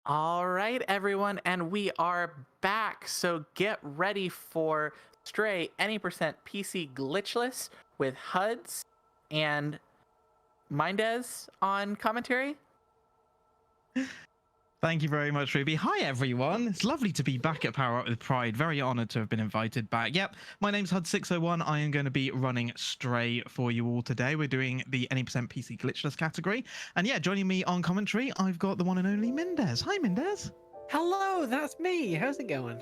All right, everyone, and we are back. So get ready for Stray any percent PC glitchless with HUDs and Mindez on commentary. Thank you very much, Ruby. Hi, everyone. It's lovely to be back at Power Up with Pride. Very honored to have been invited back. Yep, my name's huds601. I am going to be running Stray for you all today. We're doing the any percent PC glitchless category. And yeah, joining me on commentary, I've got the one and only Mindez. Hi, Mindez. Hello, that's me. How's it going?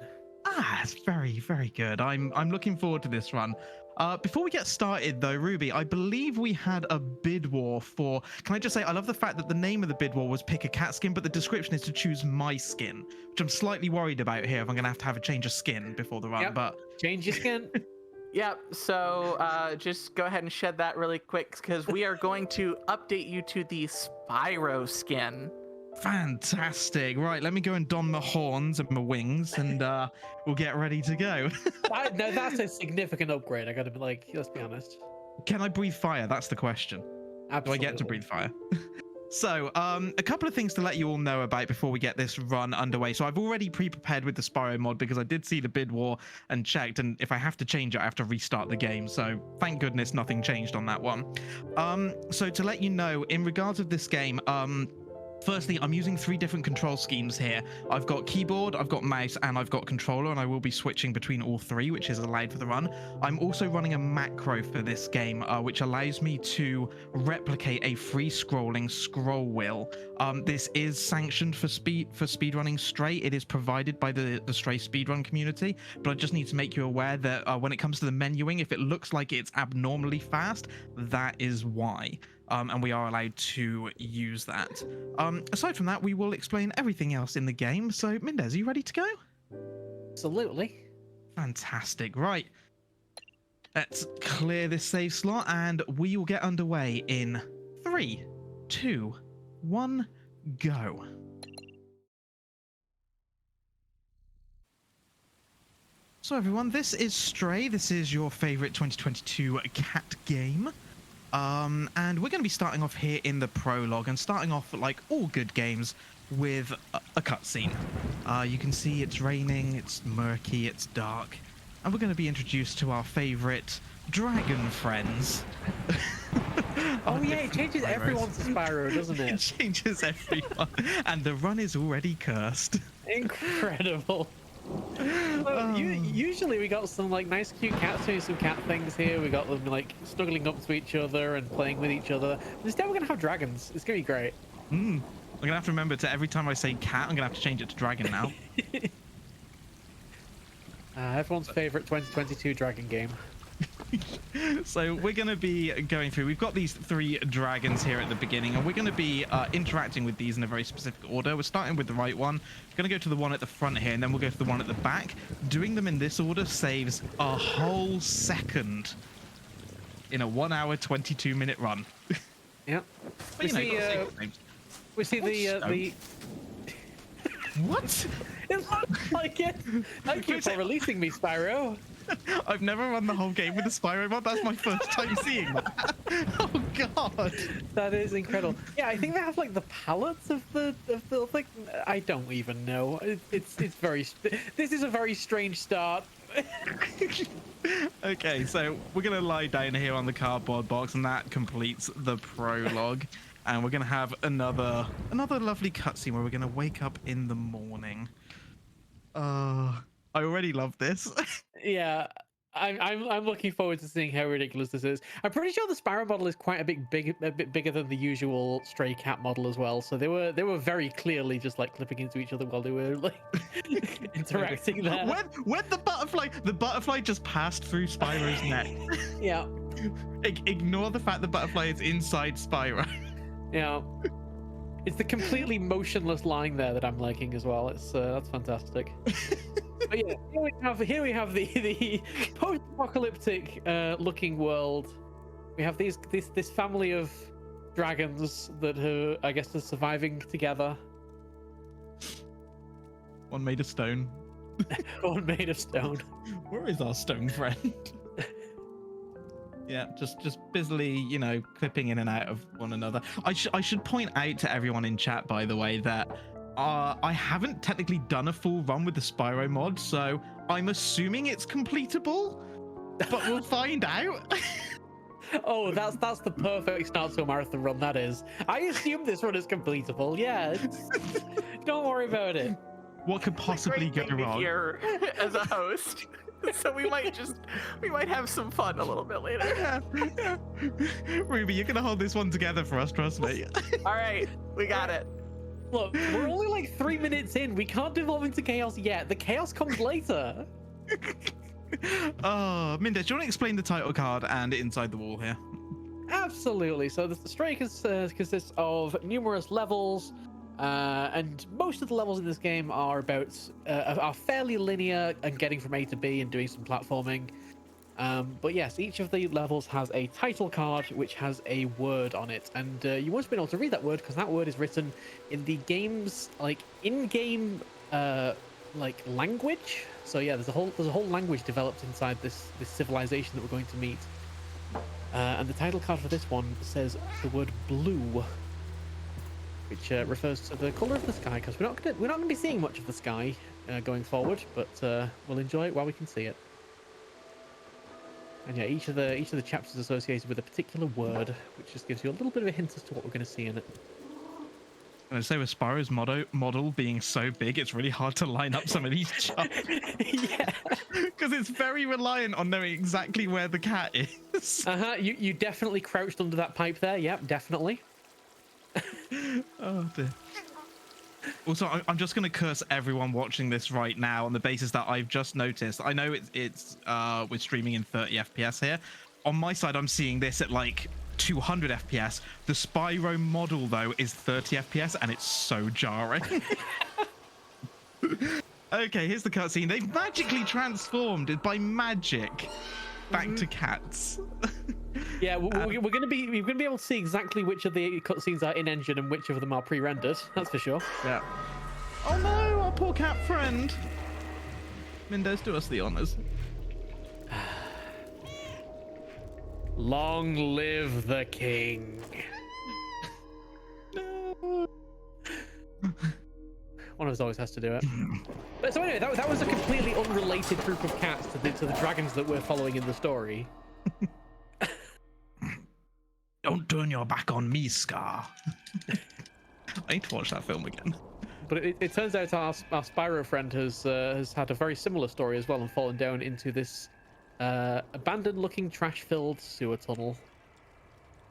It's very, very good. I'm looking forward to this run. Before we get started, though, Ruby, I believe we had a bid war for. Can I just say, I love the fact that the name of the bid war was pick a cat skin, but the description is to choose my skin, which I'm slightly worried about here if I'm going to have a change of skin before the run. Yep. But Change your skin. Yep, so just go ahead and shed that really quick because we are going to update you to the Spyro skin. fantastic. Right, let me go and don my horns and my wings, and we'll get ready to go. No, that's a significant upgrade. I gotta be like, let's be honest. Can I breathe fire? That's the question. Absolutely. Do I get to breathe fire? So, a couple of things to let you all know about before we get this run underway. So I've already pre-prepared with the Spyro mod because I did see the bid war and checked, and if I have to change it, I have to restart the game. So thank goodness nothing changed on that one. So to let you know, in regards of this game, firstly, I'm using 3 different control schemes here. I've got keyboard, I've got mouse, and I've got controller, and I will be switching between all 3, which is allowed for the run. I'm also running a macro for this game, which allows me to replicate a free-scrolling scroll wheel. This is sanctioned for speedrunning Stray. It is provided by the Stray speedrun community, but I just need to make you aware that when it comes to the menuing, if it looks like it's abnormally fast, that is why. And we are allowed to use that. Aside from that, we will explain everything else in the game. So, Mindez, are you ready to go? Absolutely. Fantastic. Right. Let's clear this save slot, and we will get underway in 3, 2, 1, go. So, everyone, this is Stray. This is your favorite 2022 cat game. And we're going to be starting off here in the prologue, and starting off like all good games with a cutscene. You can see it's raining, it's murky, it's dark, and we're going to be introduced to our favorite dragon friends. Oh yeah, it changes everyone to Spyro, doesn't It it? changes everyone, and the run is already cursed. Incredible. Well, usually we got some like nice cute cats doing some cat things here. We got them like snuggling up to each other and playing with each other. Instead we're gonna have dragons. It's gonna be great. I'm gonna have to remember to every time I say cat, I'm gonna have to change it to dragon now. Everyone's favorite 2022 dragon game. So we're going to be going through, we've got these 3 dragons here at the beginning, and we're going to be interacting with these in a very specific order. We're starting with the right one. We're going to go to the one at the front here, and then we'll go to the one at the back. Doing them in this order saves a whole second in a 1 hour 22-minute run. Yeah. But, We see the What? It looks like it. Thank you for releasing me, Spyro. I've never run the whole game with a Spyro mod. That's my first time seeing that. Oh god. That is incredible. Yeah, I think they have like the palettes of the like I don't even know. It's very. This is a very strange start. Okay, so we're gonna lie down here on the cardboard box, and that completes the prologue. And we're gonna have another lovely cutscene where we're gonna wake up in the morning. I already love this. Yeah, I'm looking forward to seeing how ridiculous this is. I'm pretty sure the Spyro model is quite a bit bigger than the usual Stray Cat model as well. So they were very clearly just like clipping into each other while they were like interacting there. When the butterfly just passed through Spyro's neck. Yeah. Ignore the fact the butterfly is inside Spyro. Yeah. It's the completely motionless line there that I'm liking as well. It's that's fantastic. But yeah, here we have the post-apocalyptic looking world. We have this family of dragons that I guess are surviving together. One made of stone. One made of stone. Where is our stone friend? Yeah, just busily, you know, clipping in and out of one another. I should point out to everyone in chat, by the way, that I haven't technically done a full run with the Spyro mod, so I'm assuming it's completable, but we'll find out. Oh, that's the perfect start to a marathon run. That is. I assume this run is completable. Yeah. Don't worry about it. What could possibly go wrong? Here as a host. So we might have some fun a little bit later. Ruby, you're gonna hold this one together for us, trust me. All right, we got it. Look, we're only like 3 minutes in. We can't devolve into chaos yet. The chaos comes later. Oh, Minda, do you want to explain the title card and inside the wall here? Absolutely. So the Stray consists of numerous levels, and most of the levels in this game are fairly linear and getting from A to B and doing some platforming. But yes, each of the levels has a title card which has a word on it, and you won't be able to read that word because that word is written in the game's in-game language. So yeah, there's a whole language developed inside this civilization that we're going to meet. And the title card for this one says the word blue, which refers to the color of the sky, because we're not going to be seeing much of the sky going forward, but we'll enjoy it while we can see it. And yeah, each of the chapters is associated with a particular word, which just gives you a little bit of a hint as to what we're going to see in it. And I'd say with Spyro's model being so big, it's really hard to line up some of these jumps. Yeah. Because it's very reliant on knowing exactly where the cat is. You definitely crouched under that pipe there. Yep, definitely. Oh dear. Also, I'm just going to curse everyone watching this right now on the basis that I've just noticed. I know it's we're streaming in 30 FPS here. On my side, I'm seeing this at like 200 FPS. The Spyro model, though, is 30 FPS, and it's so jarring. Okay, here's the cutscene. They've magically transformed by magic back to cats. Yeah, we're going to be able to see exactly which of the cutscenes are in engine and which of them are pre-rendered. That's for sure. Yeah. Oh no, our poor cat friend. Mindes, do us the honors. Long live the king. No. One of us always has to do it. But so anyway, that was a completely unrelated group of cats to the dragons that we're following in the story. Don't turn your back on me, Scar. I need to watch that film again. But it turns out our Spyro friend has had a very similar story as well and fallen down into this abandoned-looking, trash-filled sewer tunnel.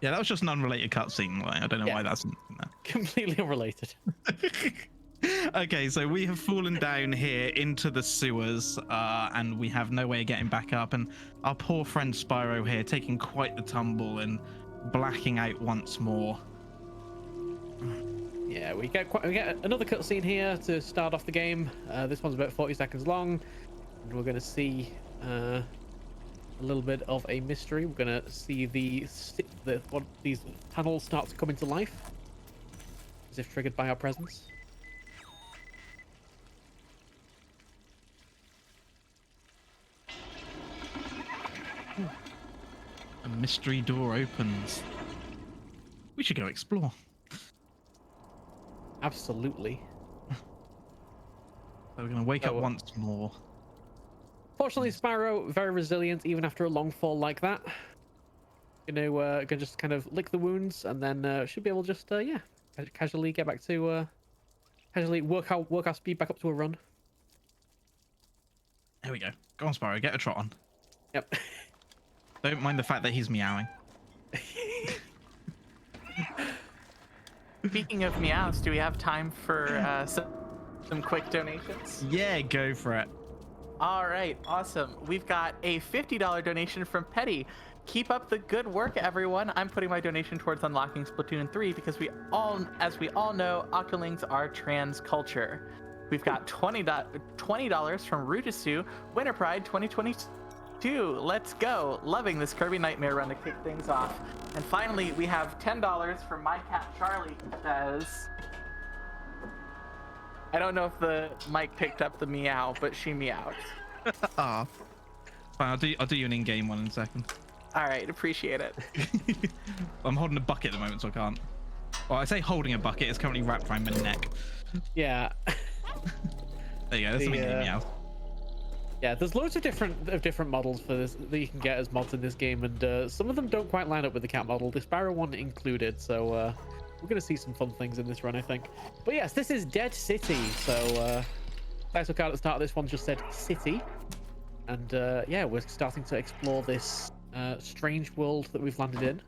Yeah, that was just an unrelated cutscene. I don't know why that's in there. Completely unrelated. Okay, so we have fallen down here into the sewers, and we have no way of getting back up. And our poor friend Spyro here taking quite the tumble and blacking out once more. Yeah, we get another cutscene here to start off the game. This one's about 40 seconds long, and we're going to see a little bit of a mystery. We're going to see these tunnels start to come into life, as if triggered by our presence. A mystery door opens. We should go explore. Absolutely. So we're going to wake up once more. Fortunately, Spyro, very resilient even after a long fall like that. Gonna just kind of lick the wounds and then should be able to just casually get back to casually work our speed back up to a run. There we go. Go on, Spyro, get a trot on. Yep. Don't mind the fact that he's meowing. Speaking of meows, do we have time for some quick donations? Yeah, go for it. All right, awesome. We've got a $50 donation from Petty. Keep up the good work, everyone. I'm putting my donation towards unlocking Splatoon 3 because as we all know, Octolings are trans culture. We've got $20 from Rujisu, Winter Pride 2022. Let's go. Loving this Kirby Nightmare run to kick things off. And finally, we have $10 from my cat Charlie, who says, I don't know if the mic picked up the meow, but she meowed. Ah, fine. I'll do you an in-game one in a second. All right, appreciate it. I'm holding a bucket at the moment, so I can't. Well, I say holding a bucket. It's currently wrapped around my neck. Yeah. There you go. There's something named Meow. Yeah, there's loads of different models for this that you can get as mods in this game, and some of them don't quite line up with the cat model, the Sparrow one included. So we're gonna see some fun things in this run, I think. But yes, this is Dead City. So title card at the start of this one just said City, and yeah, we're starting to explore this strange world that we've landed in.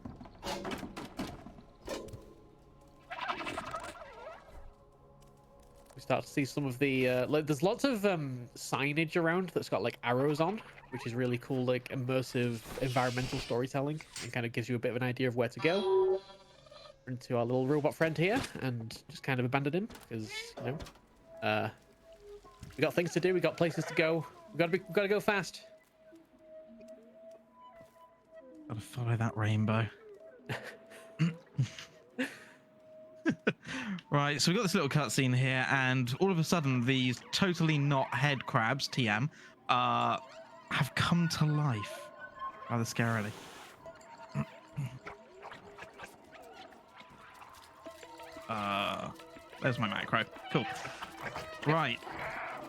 We start to see some of the there's lots of signage around that's got like arrows on, which is really cool, like immersive environmental storytelling, and kind of gives you a bit of an idea of where to go. Into our little robot friend here and just kind of abandon him because, you know, we got things to do, we got places to go, we gotta go fast. Gotta follow that rainbow. Right, so we've got this little cutscene here, and all of a sudden, these totally not head crabs, TM, have come to life rather scarily. There's my macro. Cool. Right.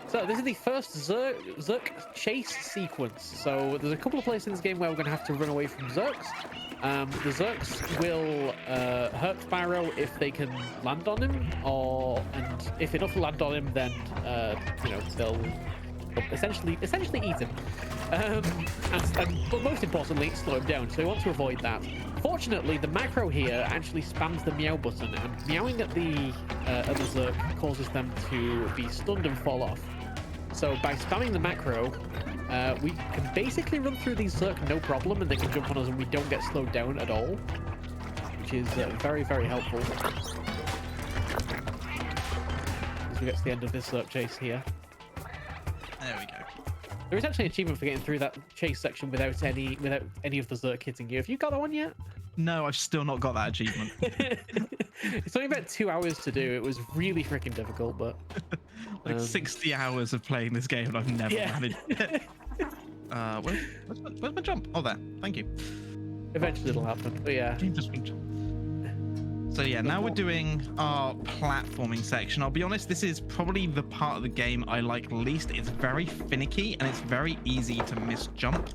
So this is the first Zerk chase sequence. So there's a couple of places in this game where we're going to have to run away from Zerks. The Zerks will hurt Spyro if they can land on him, and if enough land on him, then you know, they'll essentially eat him. But most importantly, slow him down. So we want to avoid that. Fortunately, the macro here actually spams the meow button, and meowing at the Zerk causes them to be stunned and fall off. So by spamming the macro, we can basically run through these Zerk no problem, and they can jump on us and we don't get slowed down at all, which is very, very helpful. As we get to the end of this Zerk chase here. There we go. There is actually an achievement for getting through that chase section without any of the Zerk hitting you. Have you got that one yet? No, I've still not got that achievement. It's only about 2 hours to do. It was really freaking difficult, but like 60 hours of playing this game, and I've never managed it. Where's my jump? Oh, there. Thank you. Eventually it'll happen. But yeah. So yeah, now we're doing our platforming section. I'll be honest, this is probably the part of the game I like least. It's very finicky and it's very easy to misjump.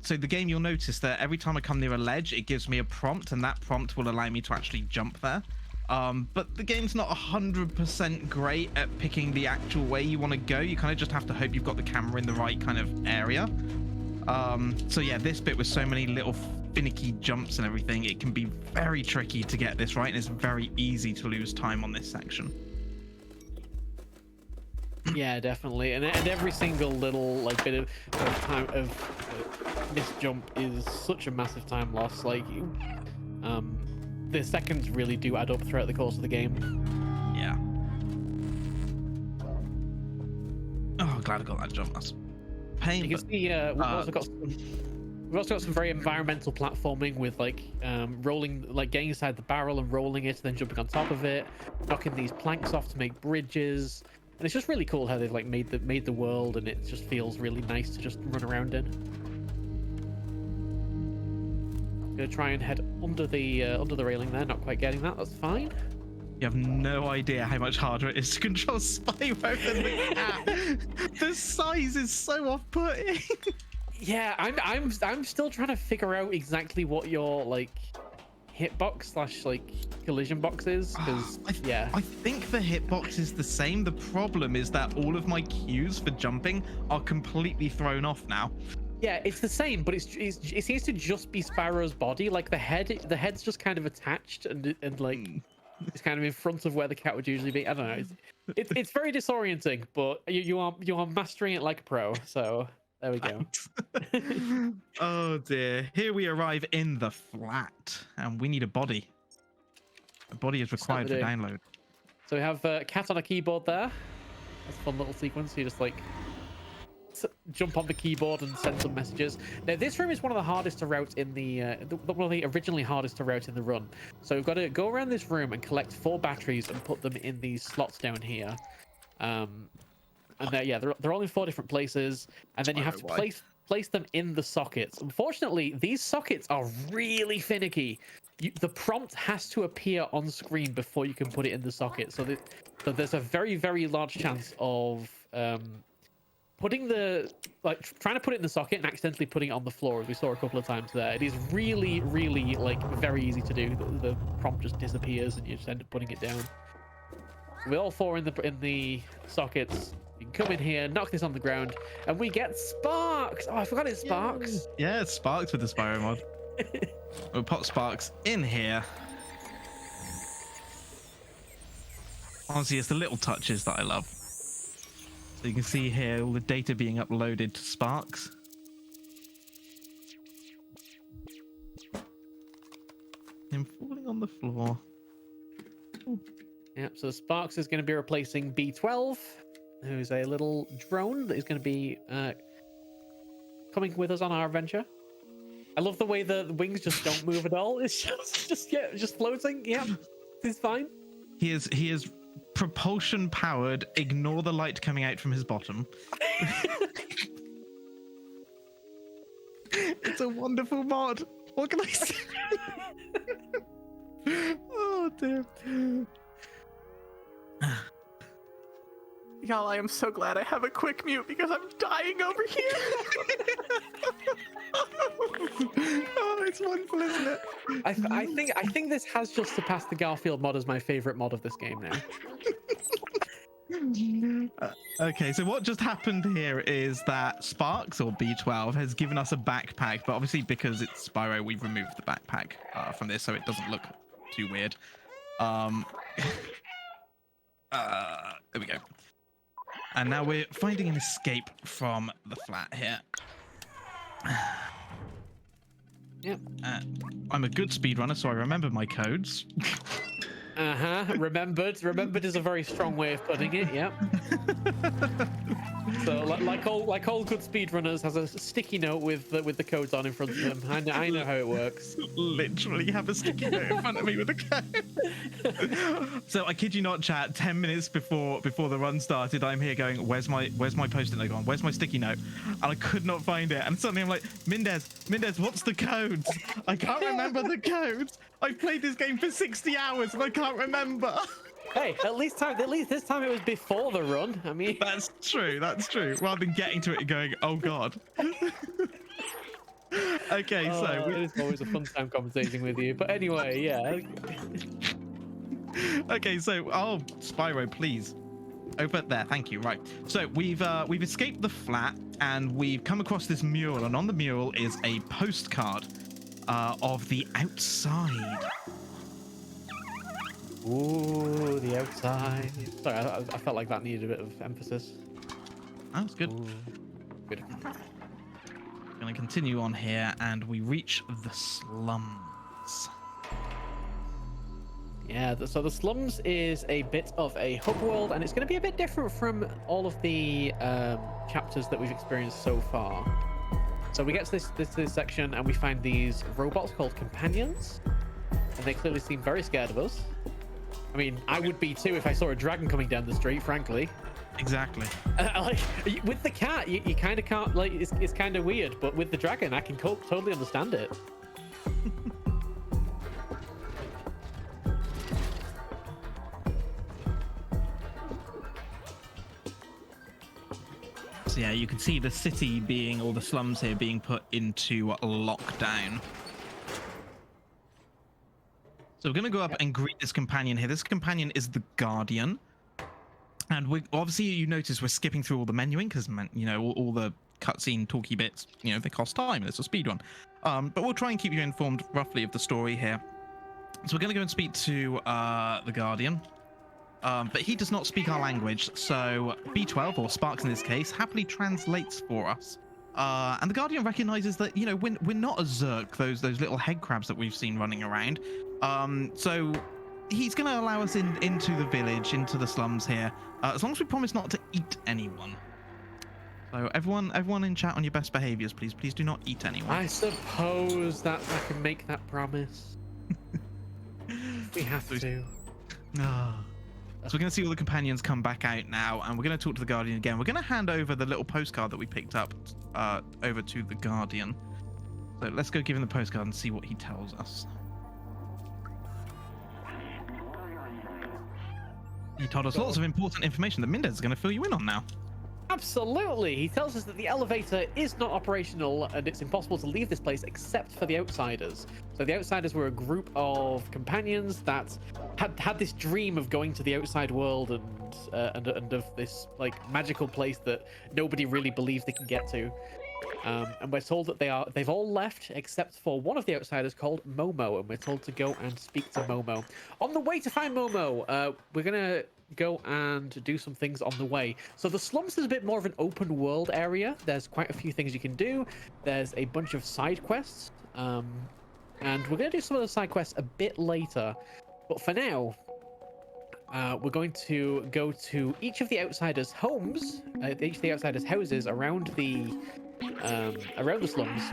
So the game, you'll notice that every time I come near a ledge, it gives me a prompt, and that prompt will allow me to actually jump there. But the game's not 100% great at picking the actual way you want to go. You kind of just have to hope you've got the camera in the right kind of area. So yeah, this bit with so many little finicky jumps and everything, it can be very tricky to get this right, and it's very easy to lose time on this section. Yeah, definitely, and every single little like bit of time of this jump is such a massive time loss. Like, the seconds really do add up throughout the course of the game. Yeah. Oh, glad I got that jump. That's pain. You can see we've also got some very environmental platforming with like rolling, like getting inside the barrel and rolling it, and then jumping on top of it, knocking these planks off to make bridges. And it's just really cool how they've like made the world, and it just feels really nice to just run around in. Gonna try and head under the railing there. Not quite getting that. That's fine. You have no idea how much harder it is to control Spyro than the cat. The size is so off-putting. Yeah, I'm still trying to figure out exactly what your like hitbox / like collision box is, because I think the hitbox is the same. The problem is that all of my cues for jumping are completely thrown off now. Yeah, it's the same, but it seems to just be Spyro's body. Like the head's just kind of attached and like it's kind of in front of where the cat would usually be. I don't know. It's very disorienting, but you are mastering it like a pro. So there we go. Oh dear. Here we arrive in the flat, and we need a body. A body is required for download. So we have a cat on a keyboard there. That's a fun little sequence. You just like jump on the keyboard and send some messages. Now this room is one of the hardest to route in one of the originally hardest to route in the run. So we've got to go around this room and collect 4 batteries and put them in these slots down here. And they're all in 4 different places, and then you have to place them in the sockets. Unfortunately, these sockets are really finicky. the prompt has to appear on screen before you can put it in the socket. So there's a very, very large chance of putting trying to put it in the socket and accidentally putting it on the floor, as we saw a couple of times there. It is really, really like very easy to do. The prompt just disappears and you just end up putting it down. With all four in the sockets, you can come in here, knock this on the ground, and we get sparks. Oh, I forgot it's sparks. Yeah, it's sparks with the Spyro mod. We'll pop sparks in here. Honestly, it's the little touches that I love. So you can see here all the data being uploaded to Sparks. Him falling on the floor. Ooh. Yep, so Sparks is going to be replacing B12, who's a little drone that is going to be coming with us on our adventure. I love the way the wings just don't move at all. It's just floating. Yeah, it's fine. He is propulsion powered. Ignore the light coming out from his bottom. It's a wonderful mod. What can I say? Oh dear. Y'all, I am so glad I have a quick mute because I'm dying over here. Oh, it's wonderful, isn't it? I think this has just surpassed the Garfield mod as my favorite mod of this game now. Okay, so what just happened here is that Sparks, or B12, has given us a backpack, but obviously because it's Spyro, we've removed the backpack from this so it doesn't look too weird. There we go. And now we're finding an escape from the flat here. Yep. I'm a good speedrunner, so I remember my codes. Remembered is a very strong way of putting it. Yep. So like all good speedrunners, has a sticky note with the codes on in front of them. I know how it works. Literally have a sticky note in front of me with a code. So I kid you not, chat. 10 minutes before the run started, I'm here going, "Where's my post-it note gone? Where's my sticky note?" And I could not find it. And suddenly I'm like, Mendez, what's the codes? I can't remember the codes. I've played this game for 60 hours and I can't remember. Hey, at least this time it was before the run. I mean, That's true. Rather than getting to it and going, "Oh God." Okay, so it's always a fun time conversating with you. But anyway, yeah. Okay, so Spyro, please. Over there, thank you. Right, so we've escaped the flat and we've come across this mural, and on the mural is a postcard of the outside. Ooh, the outside. Sorry, I felt like that needed a bit of emphasis. That's good. Ooh, good. Gonna continue on here, and we reach the slums. Yeah, so the slums is a bit of a hub world, and it's going to be a bit different from all of the chapters that we've experienced so far. So we get to this section, and we find these robots called companions, and they clearly seem very scared of us. I mean, I would be too if I saw a dragon coming down the street, frankly. Exactly. Like with the cat, you kind of can't, like, it's kind of weird, but with the dragon, I can totally understand it. So yeah, you can see the city being, or the slums here being put into lockdown. So we're going to go up and greet this companion here. This companion is the Guardian. And we obviously, you notice we're skipping through all the menuing because, you know, all the cutscene talky bits, you know, they cost time. It's a speed run. But we'll try and keep you informed roughly of the story here. So we're going to go and speak to the Guardian. But he does not speak our language. So B12, or Sparks in this case, happily translates for us. And the Guardian recognizes that, you know, we're not a Zerk, those little head crabs that we've seen running around. So he's going to allow us into the village, into the slums here, as long as we promise not to eat anyone. So everyone in chat, on your best behaviors, please do not eat anyone. I suppose that I can make that promise. We have to. So we're going to see all the companions come back out now, and we're going to talk to the Guardian again. We're going to hand over the little postcard that we picked up over to the Guardian. So let's go give him the postcard and see what he tells us. He told us lots of important information that Mendez is going to fill you in on now. Absolutely. He tells us that the elevator is not operational and it's impossible to leave this place except for the outsiders. So the outsiders were a group of companions that had this dream of going to the outside world and of this like magical place that nobody really believes they can get to. And we're told that they've all left except for one of the outsiders called Momo, and we're told to go and speak to Momo. On the way to find Momo, we're gonna go and do some things on the way. So the slums is a bit more of an open world area. There's quite a few things you can do. There's a bunch of side quests, and we're gonna do some of the side quests a bit later. But for now, we're going to go to each of the outsiders' homes, each of the outsiders' houses around the slums,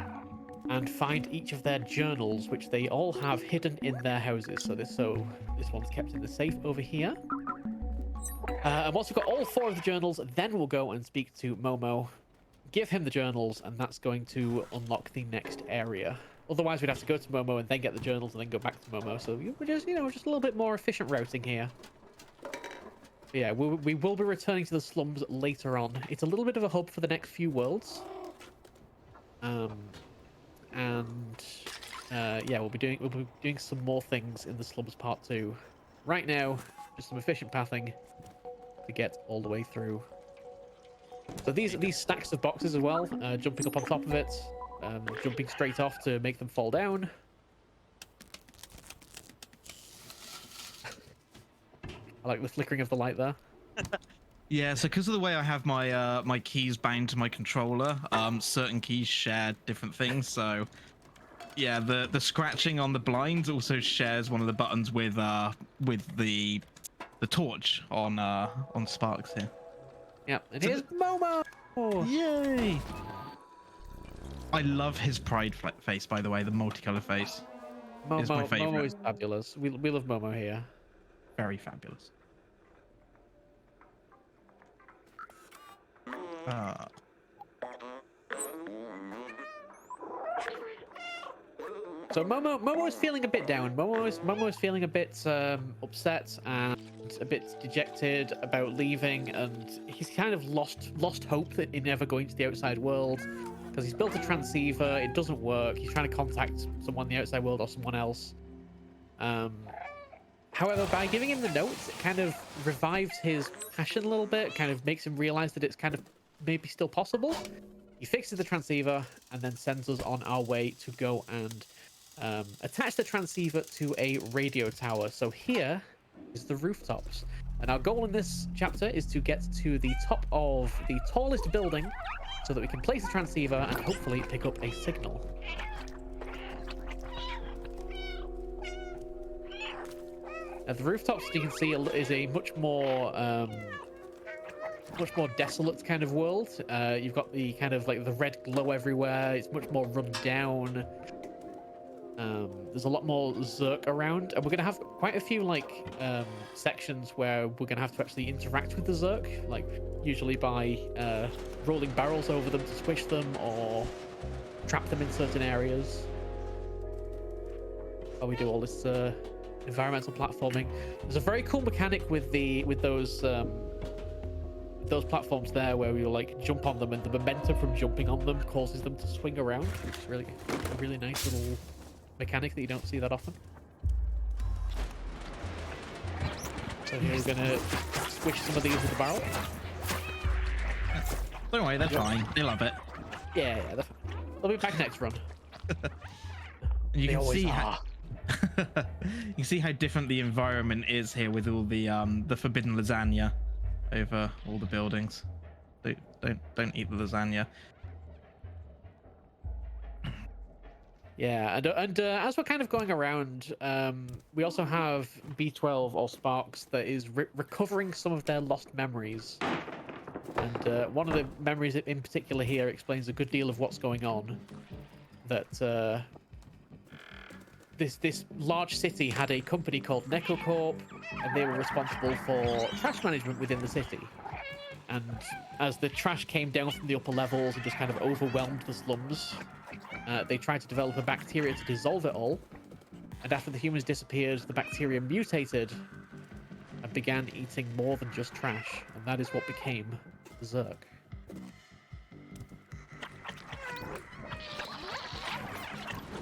and find each of their journals, which they all have hidden in their houses. So this one's kept in the safe over here. And once we've got all 4 of the journals, then we'll go and speak to Momo, give him the journals, and that's going to unlock the next area. Otherwise, we'd have to go to Momo and then get the journals and then go back to Momo. So we're just, just a little bit more efficient routing here. But yeah, we will be returning to the slums later on. It's a little bit of a hub for the next few worlds. Yeah, we'll be doing some more things in the slums part 2. Right now, just some efficient pathing to get all the way through. So these stacks of boxes as well, jumping up on top of it, jumping straight off to make them fall down. I like the flickering of the light there. Yeah, so because of the way I have my my keys bound to my controller, certain keys share different things. So yeah, the scratching on the blinds also shares one of the buttons with the torch on Sparks here. Yep, and here's Momo! Yay! I love his pride face, by the way, the multicolored face. Is my favorite. Momo is fabulous. We love Momo here. Very fabulous. So Momo is feeling a bit down. Momo is feeling a bit upset and a bit dejected about leaving, and he's kind of lost hope in ever going to the outside world because he's built a transceiver. It doesn't work. He's trying to contact someone in the outside world or someone else. However, by giving him the notes, it kind of revives his passion a little bit. Kind of makes him realize that it's kind of maybe still possible. He fixes the transceiver and then sends us on our way to go and attach the transceiver to a radio tower. So here is the rooftops, and our goal in this chapter is to get to the top of the tallest building so that we can place the transceiver and hopefully pick up a signal. At the rooftops, you can see is a much more desolate kind of world. You've got the kind of like the red glow everywhere. It's much more run down. There's a lot more Zerk around, and we're gonna have quite a few like sections where we're gonna have to actually interact with the Zerk, like usually by rolling barrels over them to squish them or trap them in certain areas. While we do all this environmental platforming, there's a very cool mechanic with those platforms there where we will like jump on them, and the momentum from jumping on them causes them to swing around, which is really a really nice little mechanic that you don't see that often. So here we're gonna squish some of these with the barrel. Don't worry, they're fine. They love it. Yeah, they're fine. They'll be back next run. You They can always see are. you can see how different the environment is here with all the forbidden lasagna over all the buildings. Don't eat the lasagna. Yeah, and as we're kind of going around, we also have B12 or Sparks that is recovering some of their lost memories. And one of the memories in particular here explains a good deal of what's going on. That this large city had a company called NecoCorp, and they were responsible for trash management within the city. And as the trash came down from the upper levels and just kind of overwhelmed the slums, they tried to develop a bacteria to dissolve it all. And after the humans disappeared, the bacteria mutated and began eating more than just trash, and that is what became the Zerg.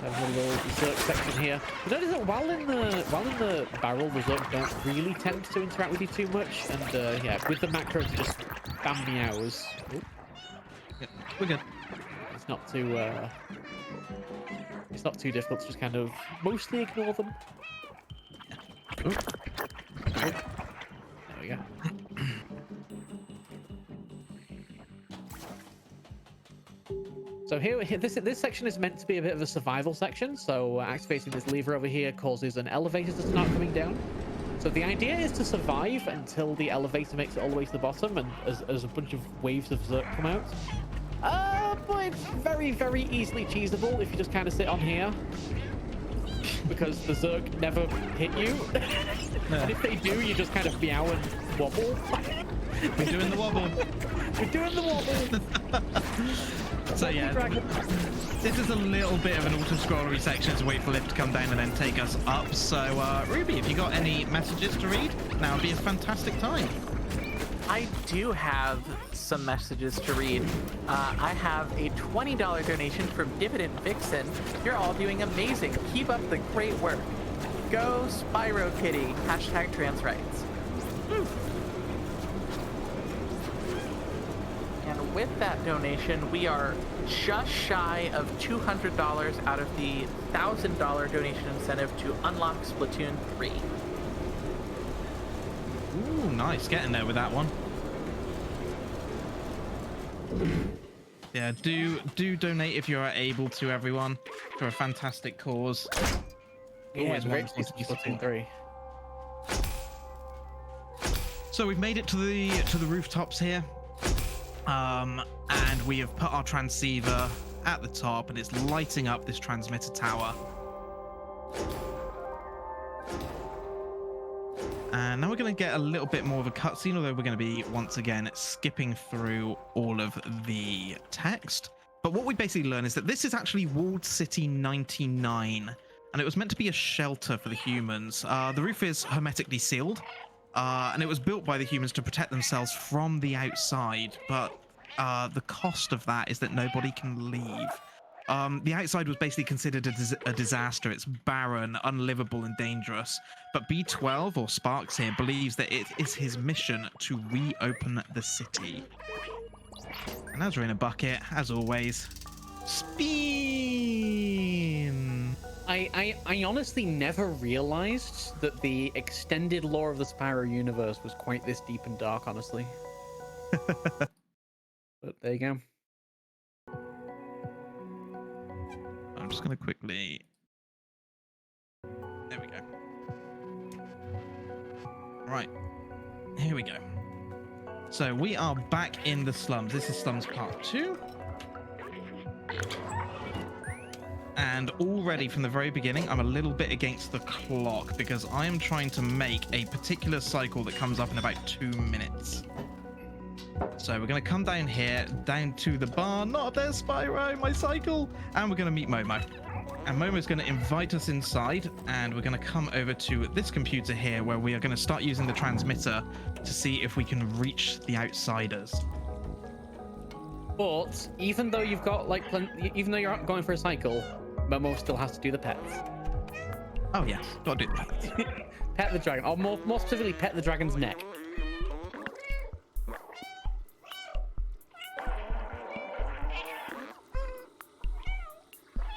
There's a little Zerg section here. You notice that while in the barrel, the Zerg don't really tend to interact with you too much, and yeah, with the macro to just bam meows. Oop. Yeah, we're good. It's not too difficult to just kind of mostly ignore them. Oop. Oop. There we go. So this section is meant to be a bit of a survival section. So activating this lever over here causes an elevator to start coming down. So the idea is to survive until the elevator makes it all the way to the bottom, and as a bunch of waves of Zerg come out. But it's very, very easily cheesable if you just kind of sit on here, because the Zerg never hit you. And if they do, you just kind of meow and wobble. We're doing the wobble. We're doing the wobble. So yeah, this is a little bit of an auto-scrollery section to wait for lift to come down and then take us up. So Ruby, if you got any messages to read, now would be a fantastic time. I do have some messages to read. I have a $20 donation from Dividend Vixen. You're all doing amazing. Keep up the great work. Go Spyro Kitty. Hashtag trans rights. And with that donation, we are just shy of $200 out of the $1,000 donation incentive to unlock Splatoon 3. Ooh, nice. Getting there with that one. Yeah, do donate if you are able to, everyone, for a fantastic cause. Yeah, Always great wonderful to be Splatoon supported. 3. So we've made it to the rooftops here, and we have put our transceiver at the top, and it's lighting up this transmitter tower. And now we're going to get a little bit more of a cutscene, although we're going to be once again skipping through all of the text. But what we basically learn is that this is actually Walled City 99, and it was meant to be a shelter for the humans. The roof is hermetically sealed, and it was built by the humans to protect themselves from the outside, but the cost of that is that nobody can leave. The outside was basically considered a disaster. It's barren, unlivable, and dangerous. But B12, or Sparks here, believes that it is his mission to reopen the city. And as we're in a bucket, as always, spin! I honestly never realized that the extended lore of the Spyro universe was quite this deep and dark, honestly. But there you go. I'm just going to quickly... There we go. Right. Here we go. So we are back in the slums. This is Slums Part 2. And already from the very beginning, I'm a little bit against the clock because I am trying to make a particular cycle that comes up in about 2 minutes. So we're going to come down here, down to the bar. Not there, Spyro, my cycle. And we're going to meet Momo. And Momo's going to invite us inside, and we're going to come over to this computer here where we are going to start using the transmitter to see if we can reach the outsiders. But even though you've got like even though you're going for a cycle, Momo still has to do the pets. Oh yes, gotta do that. Pet the dragon, or more specifically, pet the dragon's neck.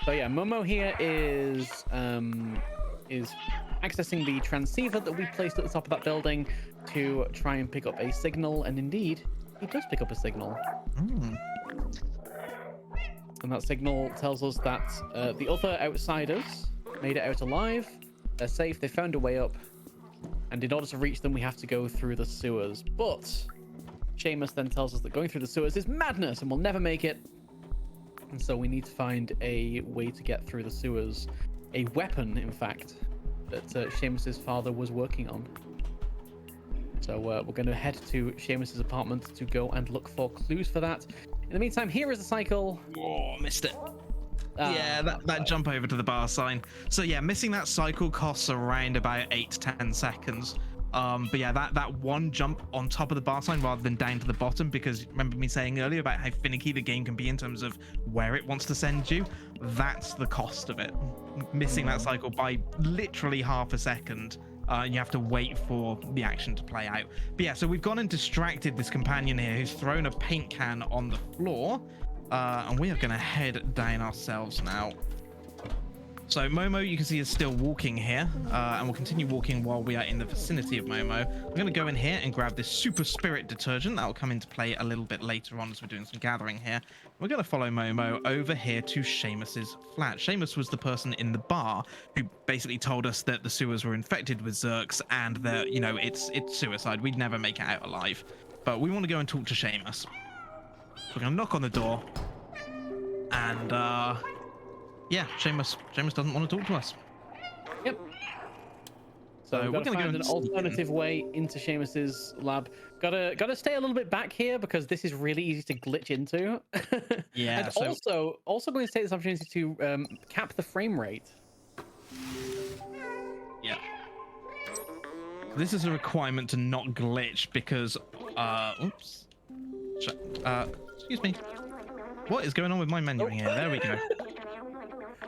So yeah, Momo here is accessing the transceiver that we placed at the top of that building to try and pick up a signal, and indeed, he does pick up a signal. Mm. And that signal tells us that the other outsiders made it out alive. They're safe. They found a way up, and in order to reach them, we have to go through the sewers. But Seamus then tells us that going through the sewers is madness, and we'll never make it. And so we need to find a way to get through the sewers, a weapon, in fact, that Seamus's father was working on. So we're going to head to Seamus's apartment to go and look for clues for that. In the meantime, here is a cycle. Oh, missed it. Yeah, that jump over to the bar sign. So yeah, missing that cycle costs around about 8 to 10 seconds. But yeah, that one jump on top of the bar sign rather than down to the bottom, because remember me saying earlier about how finicky the game can be in terms of where it wants to send you. That's the cost of it. Missing that cycle by literally half a second. You have to wait for the action to play out. But yeah, so we've gone and distracted this companion here who's thrown a paint can on the floor. And we are going to head down ourselves now. So Momo, you can see, is still walking here, and we'll continue walking while we are in the vicinity of Momo. I'm going to go in here and grab this Super Spirit detergent. That will come into play a little bit later on as we're doing some gathering here. We're going to follow Momo over here to Seamus's flat. Seamus was the person in the bar who basically told us that the sewers were infected with Zerks and that, you know, it's suicide. We'd never make it out alive. But we want to go and talk to Seamus. We're going to knock on the door, and yeah, Seamus doesn't want to talk to us. Yep. So we're going to find an alternative way into Seamus's lab. Gotta stay a little bit back here because this is really easy to glitch into. Yeah. And also going to take this opportunity to cap the frame rate. Yeah. This is a requirement to not glitch because oops. Excuse me. What is going on with my menuing here? There we go.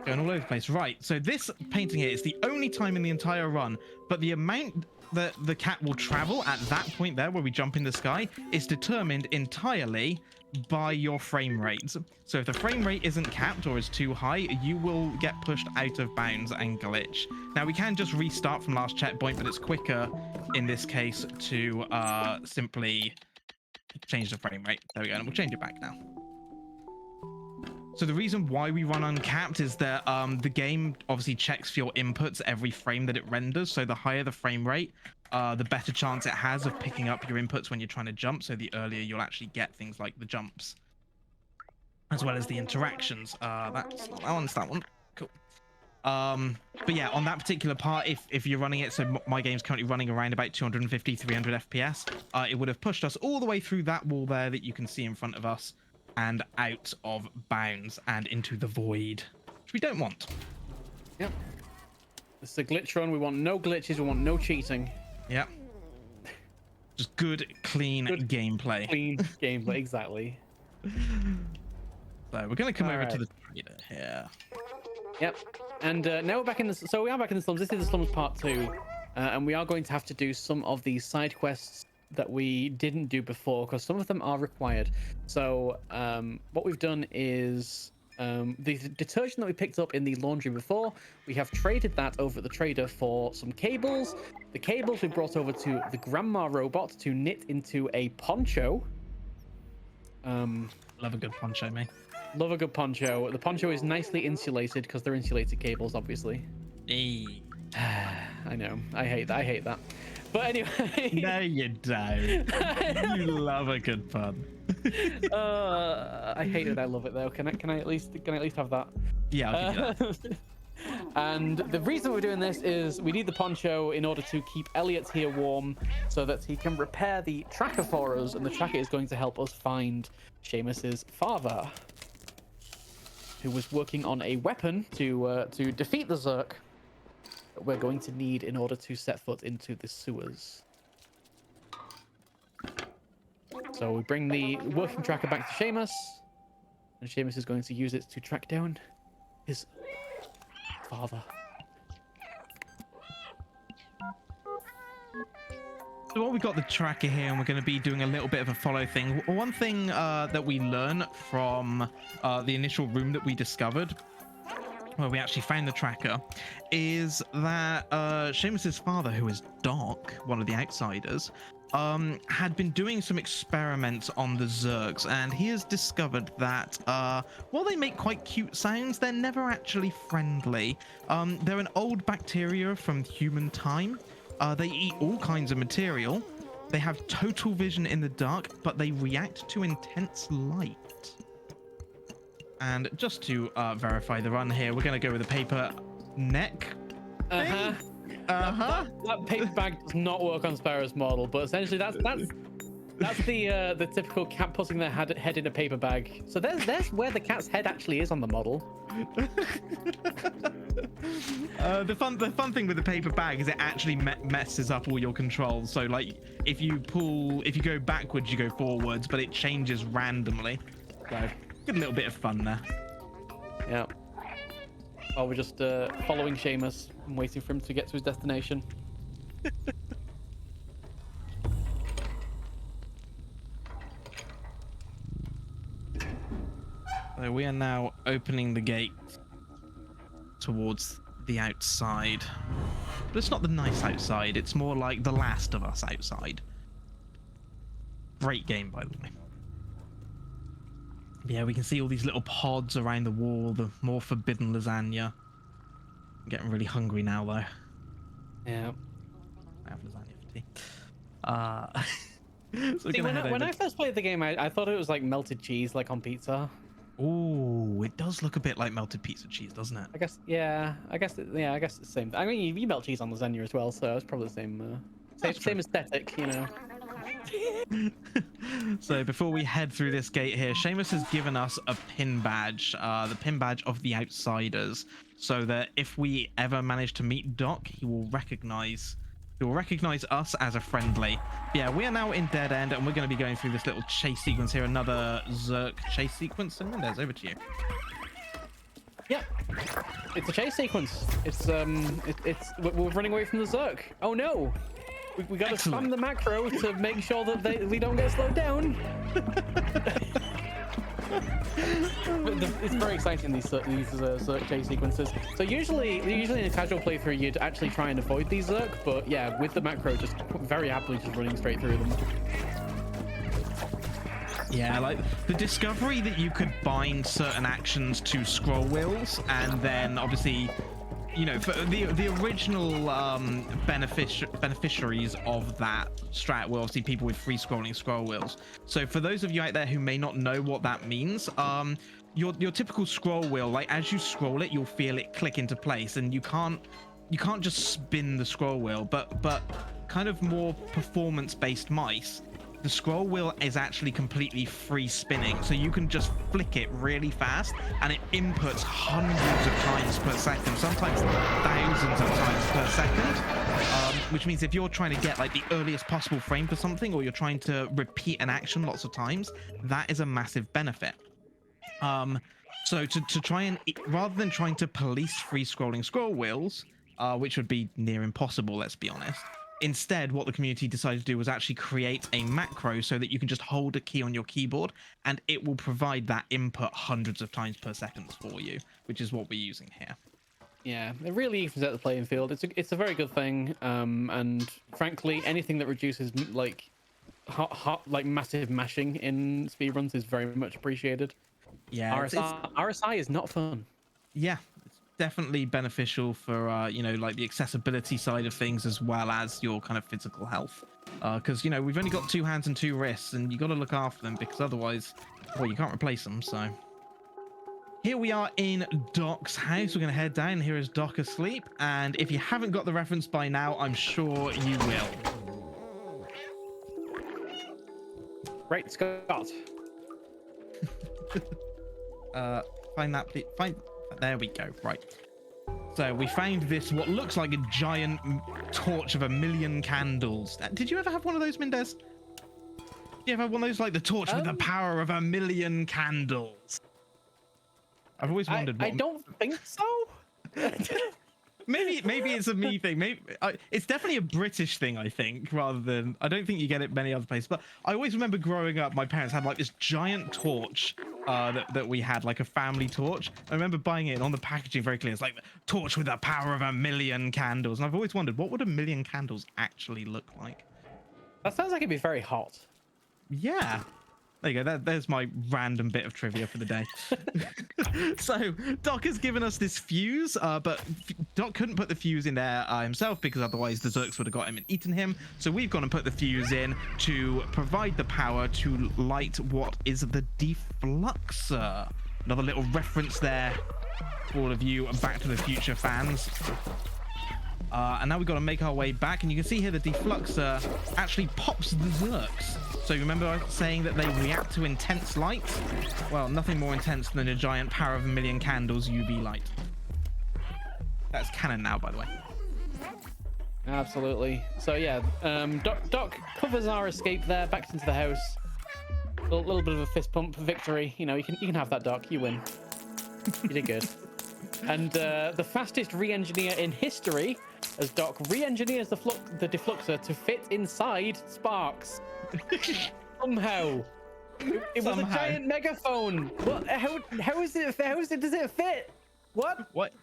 Going all over the place. Right, so this painting here is the only time in the entire run, but the amount that the cat will travel at that point there where we jump in the sky is determined entirely by your frame rate. So if the frame rate isn't capped or is too high, you will get pushed out of bounds and glitch. Now we can just restart from last checkpoint, but it's quicker in this case to simply change the frame rate. There we go, and we'll change it back now. So the reason why we run uncapped is that the game obviously checks for your inputs every frame that it renders. So the higher the frame rate, the better chance it has of picking up your inputs when you're trying to jump. So the earlier you'll actually get things like the jumps, as well as the interactions. That's not that one, it's that one. Cool. But yeah, on that particular part, if you're running it, so my game's currently running around about 250, 300 FPS, it would have pushed us all the way through that wall there that you can see in front of us, and out of bounds and into the void, which we don't want. Yep. This is a glitch run. We want no glitches. We want no cheating. Yep. Just good, clean gameplay. Clean gameplay, exactly. So we're going to come over right to the trader here. Yep. And now we're back in the... So we are back in the slums. This is the slums part 2. And we are going to have to do some of these side quests that we didn't do before, because some of them are required. So what we've done is the detergent that we picked up in the laundry before, we have traded that over at the trader for some cables. The cables we brought over to the grandma robot to knit into a poncho. Love a good poncho, mate. Love a good poncho. The poncho is nicely insulated because they're insulated cables, obviously. Hey. I know. I hate that. But anyway. No, you don't. You love a good pun. I hate it. I love it though. Can I at least have that? Yeah, I'll give you that. And the reason we're doing this is we need the poncho in order to keep Elliot here warm so that he can repair the tracker for us, and the tracker is going to help us find Seamus's father, who was working on a weapon to defeat the Zerk that we're going to need in order to set foot into the sewers. So we bring the working tracker back to Seamus, and Seamus is going to use it to track down his father. So while we've got the tracker here, and we're going to be doing a little bit of a follow thing, one thing that we learn from the initial room that we discovered, where we actually found the tracker, is that Seamus's father, who is Doc, one of the outsiders, had been doing some experiments on the Zergs, and he has discovered that while they make quite cute sounds, they're never actually friendly. They're an old bacteria from human time. They eat all kinds of material. They have total vision in the dark, but they react to intense light. And just to verify the run here, we're going to go with a paper neck. That paper bag does not work on Sparrow's model, but essentially that's That's the typical cat putting their head in a paper bag. So there's where the cat's head actually is on the model. The fun thing with the paper bag is it actually messes up all your controls. So like if you go backwards, you go forwards, but it changes randomly. So good little bit of fun there. Yeah. Oh, we're just following Seamus and waiting for him to get to his destination. So we are now opening the gate towards the outside. But it's not the nice outside, it's more like The Last of Us outside. Great game, by the way. Yeah, we can see all these little pods around the wall, the more forbidden lasagna. I'm getting really hungry now, though. Yeah. I have lasagna for tea. So See, when I first played the game, I thought it was like melted cheese, like on pizza. Oh, it does look a bit like melted pizza cheese, doesn't it? I guess, yeah. I guess it's the same. I mean, you melt cheese on lasagna as well, so it's probably the same. Same aesthetic, you know. So before we head through this gate here, Seamus has given us a pin badge, the pin badge of the Outsiders, so that if we ever manage to meet Doc, he will recognize us as a friendly. Yeah, we are now in Dead End, and we're going to be going through this little chase sequence here, another Zerk chase sequence. And Mendez, over to you. Yeah, it's a chase sequence. We're running away from the Zerk. Oh no, we got to spam the macro to make sure that we don't get slowed down. It's very exciting, these Zerk chase sequences. So usually in a casual playthrough you'd actually try and avoid these Zerk, but yeah, with the macro just very happily just running straight through them. Yeah, like the discovery that you could bind certain actions to scroll wheels, and then obviously, you know, for the original beneficiaries of that strat were obviously people with free scrolling scroll wheels. So for those of you out there who may not know what that means, your typical scroll wheel, like as you scroll it, you'll feel it click into place, and you can't just spin the scroll wheel, but kind of more performance-based mice. The scroll wheel is actually completely free spinning, so you can just flick it really fast and it inputs hundreds of times per second, sometimes thousands of times per second, which means if you're trying to get like the earliest possible frame for something, or you're trying to repeat an action lots of times, that is a massive benefit. So to try and, rather than trying to police free scrolling scroll wheels, which would be near impossible, let's be honest, instead, what the community decided to do was actually create a macro so that you can just hold a key on your keyboard and it will provide that input hundreds of times per second for you, which is what we're using here. Yeah, it really evens out the playing field. It's a very good thing, and frankly, anything that reduces like massive mashing in speedruns is very much appreciated. Yeah, RSI is not fun. Yeah. Definitely beneficial for you know, like the accessibility side of things as well as your kind of physical health, because you know, we've only got 2 hands and 2 wrists, and you got to look after them, because otherwise, well, you can't replace them. So here we are in Doc's house. We're gonna head down. Here is Doc asleep, and if you haven't got the reference by now, I'm sure you will. Right, Scott. Find that, please. There we go. Right. So we found this, what looks like a giant torch of 1,000,000 candles. Did you ever have one of those, Mendez? Did you ever have one of those, like the torch with the power of 1,000,000 candles? I've always wondered. I don't think so. Maybe it's a me thing. Maybe it's definitely a British thing, I think, rather than, I don't think you get it many other places. But I always remember growing up, my parents had like this giant torch that we had, like a family torch. I remember buying it, and on the packaging very clear, it's like the torch with the power of 1,000,000 candles. And I've always wondered, what would 1,000,000 candles actually look like? That sounds like it'd be very hot. Yeah. There you go. There's my random bit of trivia for the day. So Doc has given us this fuse, but Doc couldn't put the fuse in there himself, because otherwise the Zerks would have got him and eaten him. So we've gone and put the fuse in to provide the power to light what is the defluxer. Another little reference there for all of you Back to the Future fans. And now we've got to make our way back, and you can see here the defluxer actually pops the Zerks. So remember I was saying that they react to intense light? Well, nothing more intense than a giant power of a million candles UV light. That's canon now, by the way. Absolutely. So yeah, Doc covers our escape there, back into the house. A little bit of a fist pump victory. You know, you can have that, Doc. You win. You did good. And the fastest re-engineer in history, as Doc re-engineers the defluxer to fit inside Sparks. Somehow. It was a giant megaphone. What? How is it? Does it fit? What? What?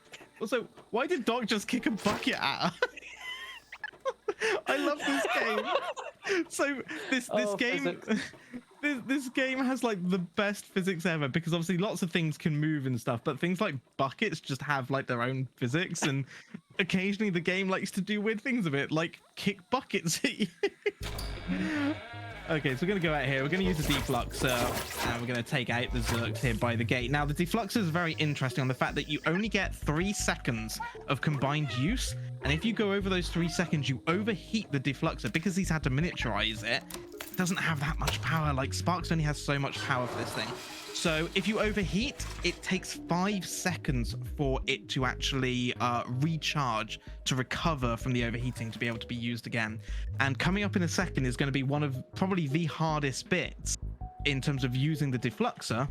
Also, why did Doc just kick a bucket at her? I love this game. So this game. This game has like the best physics ever, because obviously lots of things can move and stuff, but things like buckets just have like their own physics, and occasionally the game likes to do weird things of it, like kick buckets at you. Okay, so we're gonna go out here. We're gonna use the defluxer, and we're gonna take out the Zerks here by the gate. Now the defluxer is very interesting on the fact that you only get 3 seconds of combined use, and if you go over those 3 seconds, you overheat the defluxer. Because he's had to miniaturize it, doesn't have that much power. Like Sparks only has so much power for this thing. So if you overheat, it takes 5 seconds for it to actually recharge, to recover from the overheating, to be able to be used again. And coming up in a second is going to be one of probably the hardest bits in terms of using the defluxer,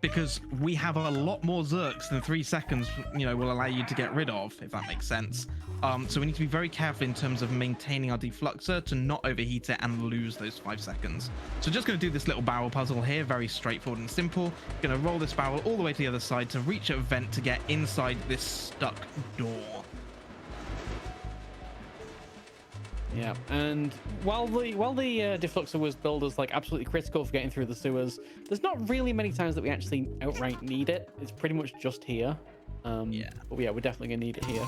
because we have a lot more Zerks than 3 seconds, you know, will allow you to get rid of, if that makes sense. So we need to be very careful in terms of maintaining our defluxer to not overheat it and lose those 5 seconds. So just going to do this little barrel puzzle here, very straightforward and simple. Going to roll this barrel all the way to the other side to reach a vent to get inside this stuck door. Yeah, and while the defluxer was billed as like absolutely critical for getting through the sewers, there's not really many times that we actually outright need it. It's pretty much just here. Yeah. But yeah, we're definitely gonna need it here.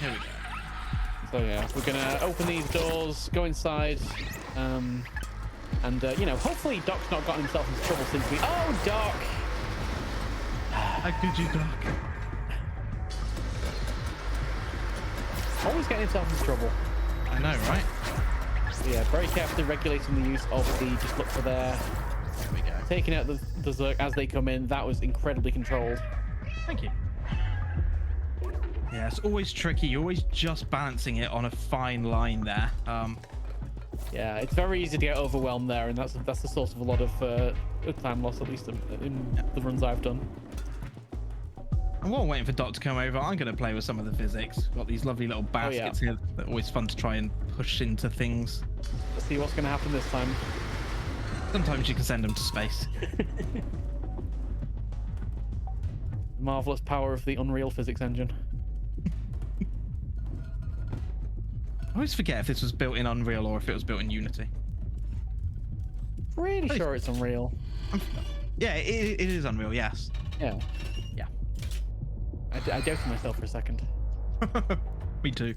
Here we go. So yeah, we're gonna open these doors, go inside, and you know, hopefully Doc's not gotten himself into trouble since we. Oh, Doc! How could you, Doc? Always getting himself into trouble. I know, right? So yeah, very carefully regulating the use of the defluxer there. There we go. Taking out the Zerg as they come in. That was incredibly controlled. Thank you. Yeah, it's always tricky. You're always just balancing it on a fine line there. Yeah, it's very easy to get overwhelmed there, and that's the source of a lot of time loss, at least in the runs I've done. And while waiting for Doc to come over, I'm going to play with some of the physics. Got these lovely little baskets here that are always fun to try and push into things. Let's see what's going to happen this time. Sometimes you can send them to space. Marvelous power of the Unreal physics engine. I always forget if this was built in Unreal or if it was built in Unity. Pretty sure it's Unreal. Yeah, it is Unreal, yes. Yeah. Yeah. I doubted myself for a second. Me too.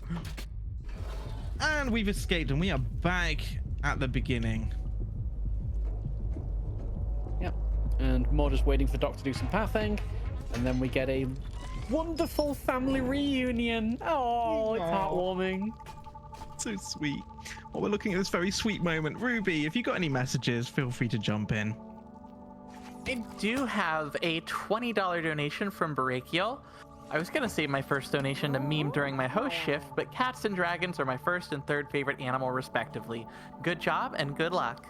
And we've escaped, and we are back at the beginning. Yep. And more just waiting for Doc to do some pathing, and then we get a wonderful family reunion. Oh, it's heartwarming. So sweet. Well, we're looking at this very sweet moment. Ruby, if you got any messages, feel free to jump in. I do have a $20 donation from Brachial. I was going to save my first donation to meme during my host shift, but cats and dragons are my first and third favorite animal, respectively. Good job and good luck.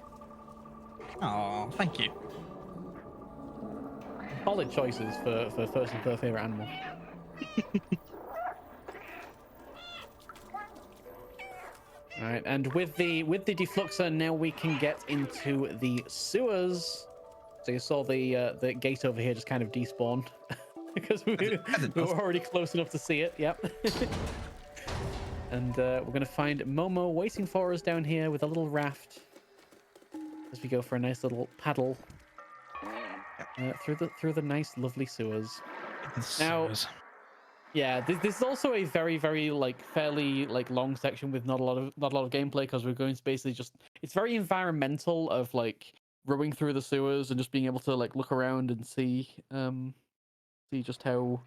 Oh, thank you. Solid choices for first and third favorite animal. All right, and with the defluxer, now we can get into the sewers. So you saw the gate over here just kind of despawned because we were already close enough to see it. Yep. And we're gonna find Momo waiting for us down here with a little raft as we go for a nice little paddle through the nice, lovely sewers. Now, yeah, this is also a very, very fairly long section with not a lot of gameplay, because we're going to basically just, it's very environmental of rowing through the sewers and just being able to like look around and see just how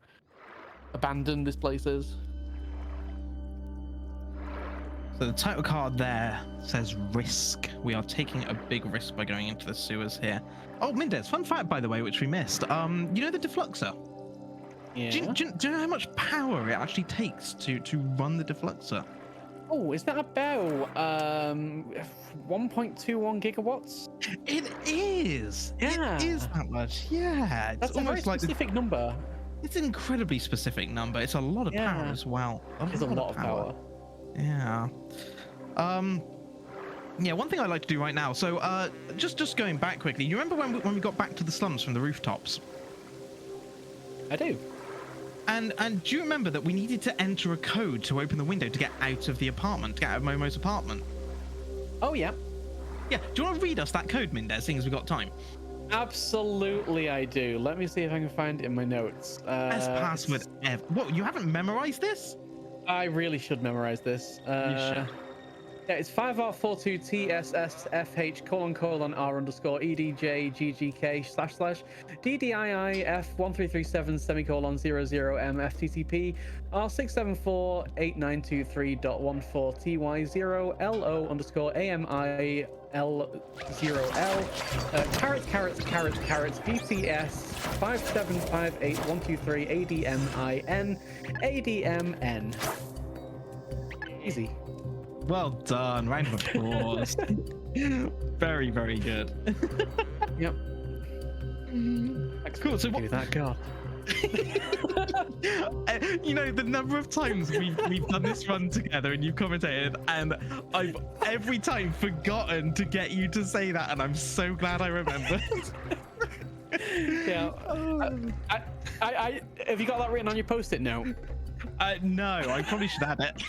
abandoned this place is. So the title card there says risk. We are taking a big risk by going into the sewers here. Oh, Mendez, fun fact, by the way, which we missed. You know the defluxer? Yeah. Do you know how much power it actually takes to run the defluxer? Oh, is that about 1.21 gigawatts? It is. Yeah. It is that much. Yeah. It's That's a very almost like specific number. it's an incredibly specific number. It's a lot of power Yeah. as well. It's a lot of power. Yeah. Yeah, one thing I'd like to do right now. So, just going back quickly. You remember when we got back to the slums from the rooftops? I do. And do you remember that we needed to enter a code to open the window to get out of the apartment, to get out of Momo's apartment? Oh yeah. Yeah. Do you want to read us that code, Mendez, seeing as we've got time? Absolutely, I do. Let me see if I can find it in my notes. Best password ever. What? You haven't memorized this? I really should memorize this. You should. Yeah, it's 5R422TSSFH://DDIIF1337 R6748923.14TY0LO_AMIL0L carrots BTS 5758123 ADMIN. Easy. Well done. Round of applause. Very, very good. Yep. Cool. So Do that, God. you know, the number of times we've done this run together and you've commentated, and I've every time forgotten to get you to say that, and I'm so glad I remembered. Yeah. I have you got that written on your post-it note? No, I probably should add it.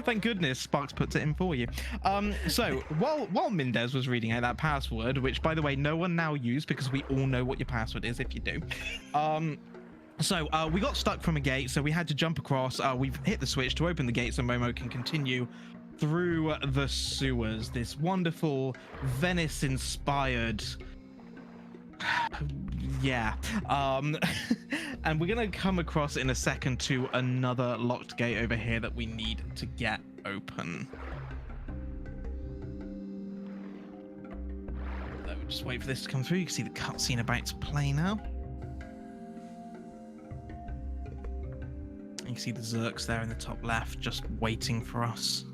Thank goodness Sparks puts it in for you. So while Mendez was reading out that password, which by the way no one now used because we all know what your password is if you do. So we got stuck from a gate, so we had to jump across. We've hit the switch to open the gate so Momo can continue through the sewers. This wonderful Venice-inspired. Yeah. And we're gonna come across in a second to another locked gate over here that we need to get open. So we'll just wait for this to come through. You can see the cutscene about to play now. You can see the Zerks there in the top left just waiting for us.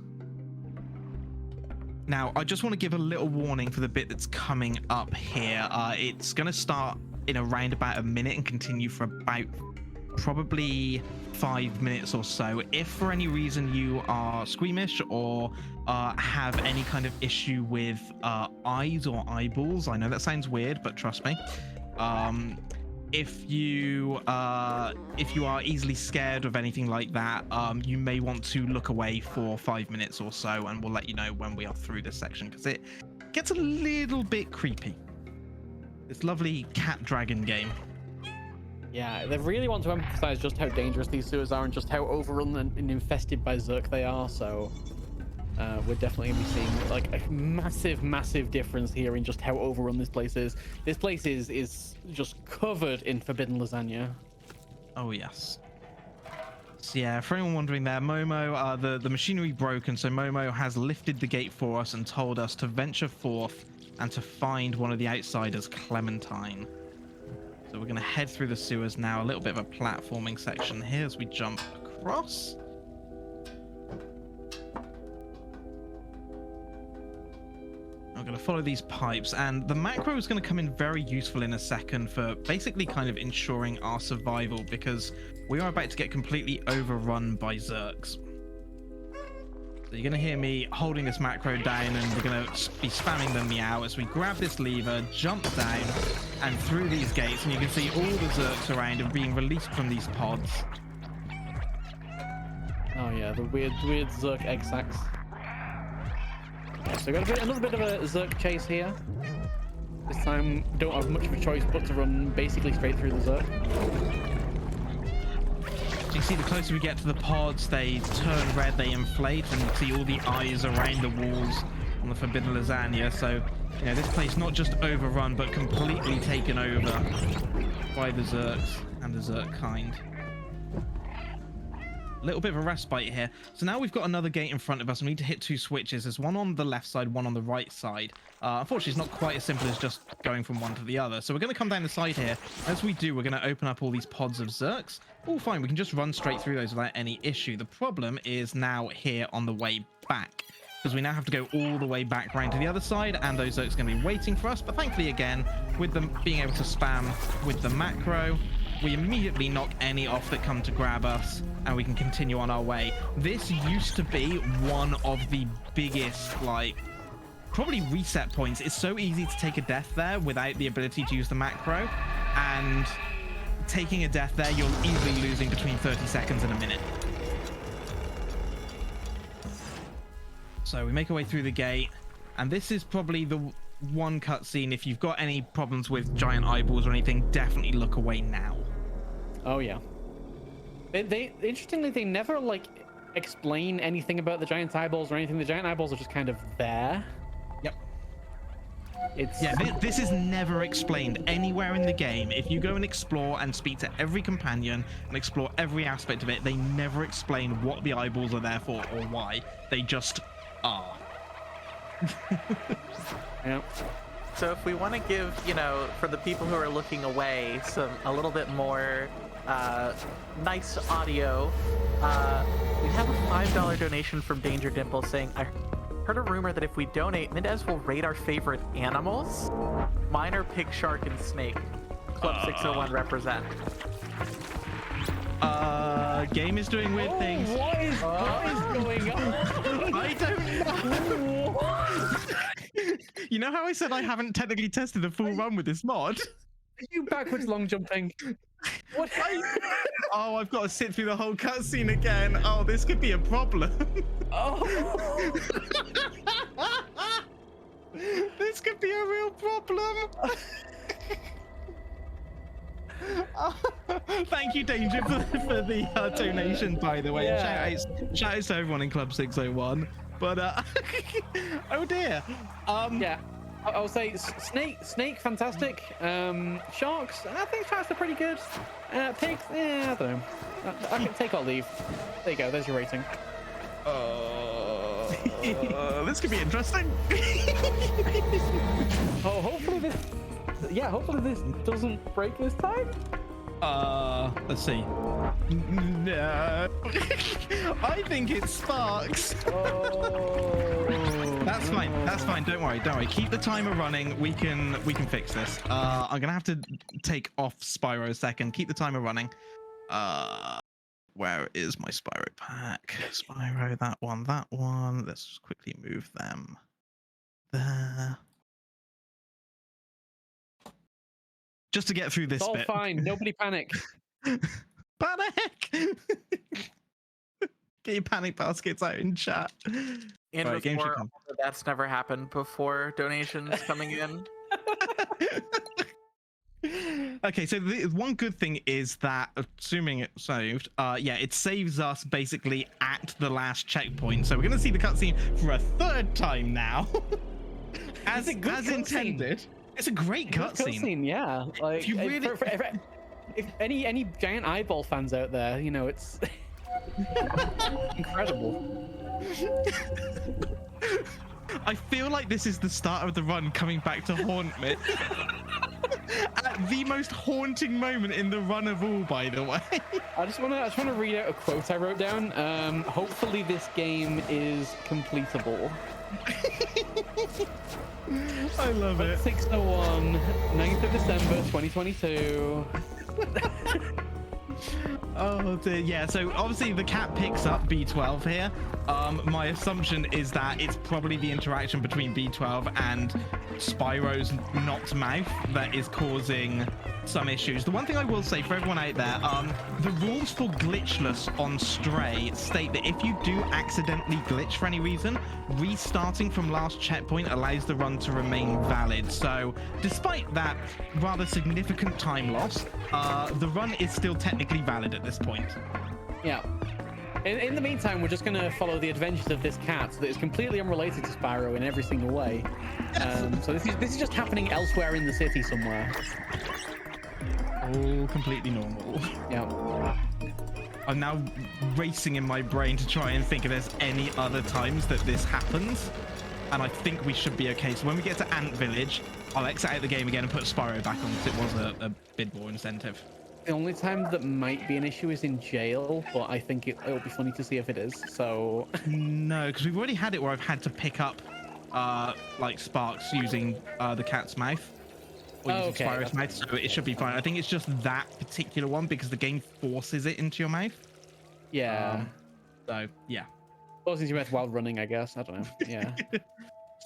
Now, I just want to give a little warning for the bit that's coming up here. It's going to start in around about a minute and continue for about probably 5 minutes or so. If for any reason you are squeamish or have any kind of issue with eyes or eyeballs, I know that sounds weird, but trust me. If you are easily scared of anything like that, you may want to look away for 5 minutes or so, and we'll let you know when we are through this section, because it gets a little bit creepy. This lovely cat dragon game. Yeah, they really want to emphasize just how dangerous these sewers are and just how overrun and infested by Zerk they are, so we're definitely going to be seeing like a massive difference here in just how overrun this place is. This place is just covered in forbidden lasagna. Oh yes. So yeah, for anyone wondering there, Momo, the machinery broken, so Momo has lifted the gate for us and told us to venture forth and to find one of the outsiders, Clementine. So we're going to head through the sewers now, a little bit of a platforming section here as we jump across. I'm going to follow these pipes, and the macro is going to come in very useful in a second for basically kind of ensuring our survival, because we are about to get completely overrun by Zerks. So you're going to hear me holding this macro down, and we're going to be spamming the meow as we grab this lever, jump down, and through these gates, and you can see all the Zerks around and being released from these pods. Oh yeah, the weird Zerk egg sacs. Yeah, so we've got another bit of a Zerk chase here. This time, don't have much of a choice but to run basically straight through the Zerk. You see, the closer we get to the pods, they turn red, they inflate, and you see all the eyes around the walls on the forbidden lasagna. So, you know, this place not just overrun, but completely taken over by the Zerks and the Zerk kind. A little bit of a respite here. So now we've got another gate in front of us. We need to hit 2 switches. There's one on the left side, one on the right side. Unfortunately, it's not quite as simple as just going from one to the other. So we're going to come down the side here. As we do, we're going to open up all these pods of Zerks. Oh, fine. We can just run straight through those without any issue. The problem is now here on the way back, because we now have to go all the way back round to the other side, and those Zerks are going to be waiting for us. But thankfully, again, with them being able to spam with the macro, we immediately knock any off that come to grab us, and we can continue on our way. This used to be one of the biggest, like, probably reset points. It's so easy to take a death there without the ability to use the macro, and taking a death there, you're easily losing between 30 seconds and a minute. So we make our way through the gate, and this is probably the one cutscene. If you've got any problems with giant eyeballs or anything, definitely look away now. Oh yeah. They interestingly, they never like explain anything about the giant eyeballs or anything. The giant eyeballs are just kind of there. Yep. It's This is never explained anywhere in the game. If you go and explore and speak to every companion and explore every aspect of it, they never explain what the eyeballs are there for or why. They just are. Yeah. So if we want to give, you know, for the people who are looking away, a little bit more nice audio, we have a $5 donation from Danger Dimple saying, I heard a rumor that if we donate, Mendez will rate our favorite animals. Mine are pig, shark, and snake. Club 601 represent. Game is doing weird things. What is going on? I don't know. What? You know how I said I haven't technically tested a full run with this mod? Are you backwards long jumping? What? Oh, I've got to sit through the whole cutscene again. Oh, this could be a problem. Oh. This could be a real problem. Thank you, Danger, for the donation, by the way. Yeah. And shout outs to everyone in Club 601. But oh dear. Yeah, I'll say snake, fantastic. Sharks, I think sharks are pretty good. Pigs, I don't know. I can take or leave. There you go. There's your rating. This could be interesting. Oh, hopefully this doesn't break this time. Let's see. No. I think it sparks. Oh. That's fine. Don't worry. Keep the timer running. We can fix this. I'm gonna have to take off Spyro a second. Keep the timer running. Where is my Spyro pack? Spyro, that one. Let's just quickly move them there. Just to get through this It's all bit. fine. Nobody panic. Panic! Get your panic baskets out in chat. And Right, game should before, come. that's never happened before donations coming in. Okay, so the one good thing is that, assuming it's saved, yeah, it saves us basically at the last checkpoint. So we're going to see the cutscene for a third time now. as intended. It's a great cutscene. Yeah. Like, If you really- if any giant eyeball fans out there, you know, it's incredible. I feel like this is the start of the run coming back to haunt me. At the most haunting moment in the run of all, by the way. I just wanna read out a quote I wrote down. Hopefully this game is completable. I love it. 601, 9th of December 2022. Oh dear, yeah, so obviously the cat picks up B12 here. My assumption is that it's probably the interaction between B12 and Spyro's knocked mouth that is causing some issues. The one thing I will say for everyone out there, the rules for glitchless on Stray state that if you do accidentally glitch for any reason, restarting from last checkpoint allows the run to remain valid. So despite that rather significant time loss, the run is still technically valid at this point. Yeah. In the meantime, we're just going to follow the adventures of this cat that is completely unrelated to Spyro in every single way. So this is just happening elsewhere in the city somewhere. All completely normal. Yeah. I'm now racing in my brain to try and think if there's any other times that this happens. And I think we should be okay. So when we get to Ant Village, I'll exit out the game again and put Spyro back on because it was a bid war incentive. The only time that might be an issue is in jail, but I think it'll be funny to see if it is. So No, because we've already had it where I've had to pick up like sparks using the cat's mouth. Or using Spyro's mouth, so it should be fine. I think it's just that particular one because the game forces it into your mouth. Yeah. So yeah. Forces your mouth while running, I guess. I don't know. Yeah.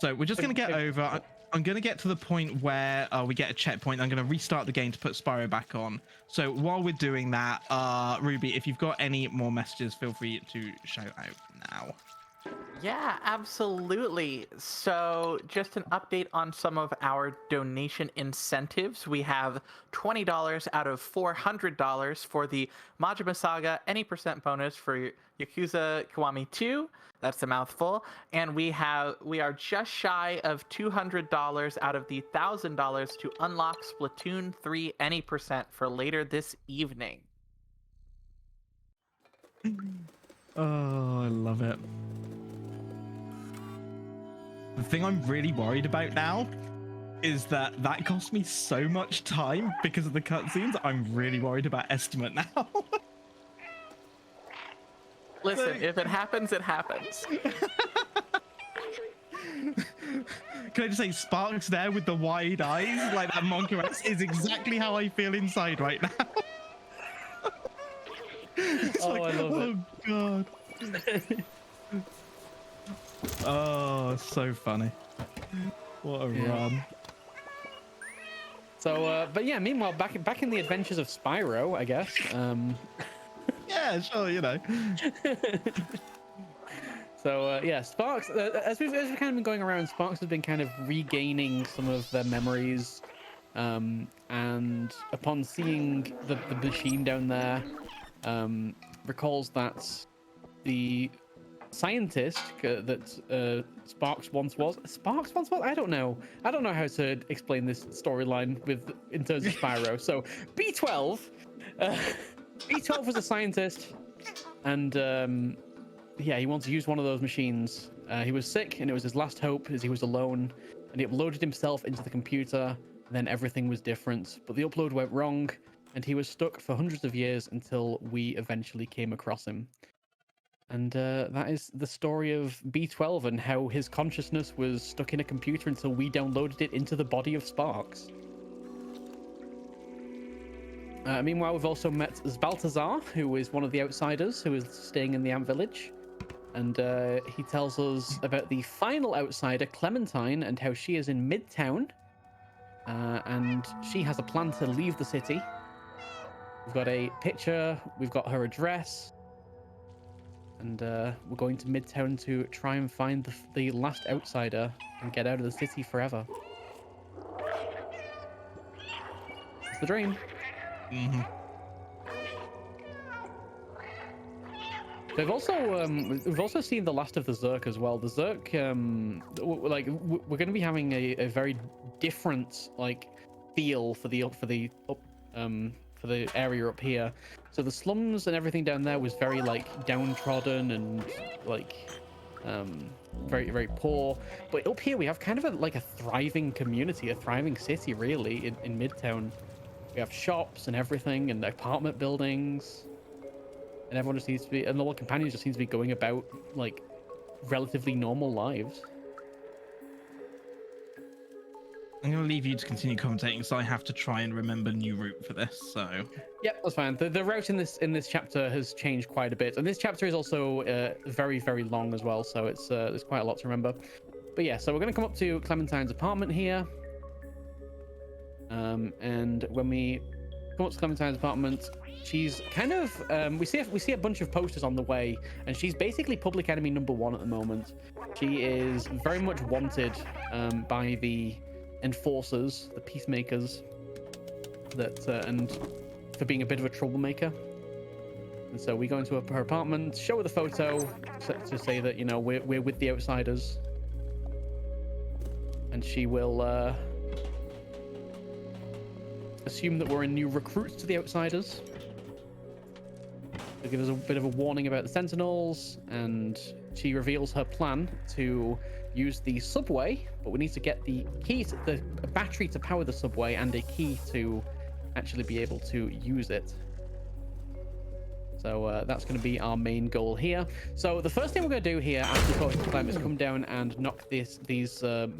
So we're just gonna get over. I'm gonna get to the point where we get a checkpoint. I'm gonna restart the game to put Spyro back on. So while we're doing that, Ruby, if you've got any more messages, feel free to shout out now. Yeah, absolutely. So just an update on some of our donation incentives. We have $20 out of $400 for the Majima Saga any percent bonus for Yakuza Kiwami 2. That's a mouthful. And we are just shy of $200 out of the $1,000 to unlock Splatoon 3 any percent for later this evening. Oh, I love it. The thing I'm really worried about now is that cost me so much time because of the cutscenes. I'm really worried about Estimate now. Listen, if it happens, it happens. Can I just say, Sparks there with the wide eyes, like that Monkeress, is exactly how I feel inside right now. It's I love it. God. Oh, so funny. What a run. So, but yeah, meanwhile, back in the adventures of Spyro, I guess. Yeah, sure, you know. So, yeah, Sparks, as we've kind of been going around, Sparks has been kind of regaining some of their memories. And upon seeing the machine down there, recalls that the scientist that Sparks once was. I don't know how to explain this storyline in terms of Spyro. So B12 B12 was a scientist, and yeah, he wanted to use one of those machines. He was sick, and it was his last hope, as he was alone, and he uploaded himself into the computer, and then everything was different. But the upload went wrong, and he was stuck for hundreds of years until we eventually came across him. And that is the story of B12 and how his consciousness was stuck in a computer until we downloaded it into the body of Sparks. Meanwhile, we've also met Balthazar, who is one of the outsiders who is staying in the Ant Village. And he tells us about the final outsider, Clementine, and how she is in Midtown. And she has a plan to leave the city. We've got a picture, we've got her address. And we're going to Midtown to try and find the last outsider and get out of the city forever. It's the dream. Mm-hmm. We've also seen the last of the Zerk as well. The Zerk, like we're going to be having a very different like feel for the area up here. So the slums and everything down there was very like downtrodden and like very, very poor. But up here we have kind of a thriving community, a thriving city really in Midtown. We have shops and everything and apartment buildings. And everyone just seems to be, and all the companions just seem to be going about like relatively normal lives. I'm going to leave you to continue commentating, so I have to try and remember new route for this. So yeah, that's fine. The route in this chapter has changed quite a bit, and this chapter is also very, very long as well. So it's there's quite a lot to remember. But yeah, so we're going to come up to Clementine's apartment here, and when we come up to Clementine's apartment, she's kind of we see a bunch of posters on the way, and she's basically public enemy #1 at the moment. She is very much wanted by the enforcers, the peacemakers, that and for being a bit of a troublemaker. And so we go into her apartment, show her the photo to say that, you know, we're with the outsiders. And she will assume that we're new recruits to the outsiders. She'll give us a bit of a warning about the Sentinels, and she reveals her plan to use the subway, but we need to get the key to the battery to power the subway and a key to actually be able to use it. So that's going to be our main goal here. So the first thing we're going to do here after talking to Clem is come down and knock these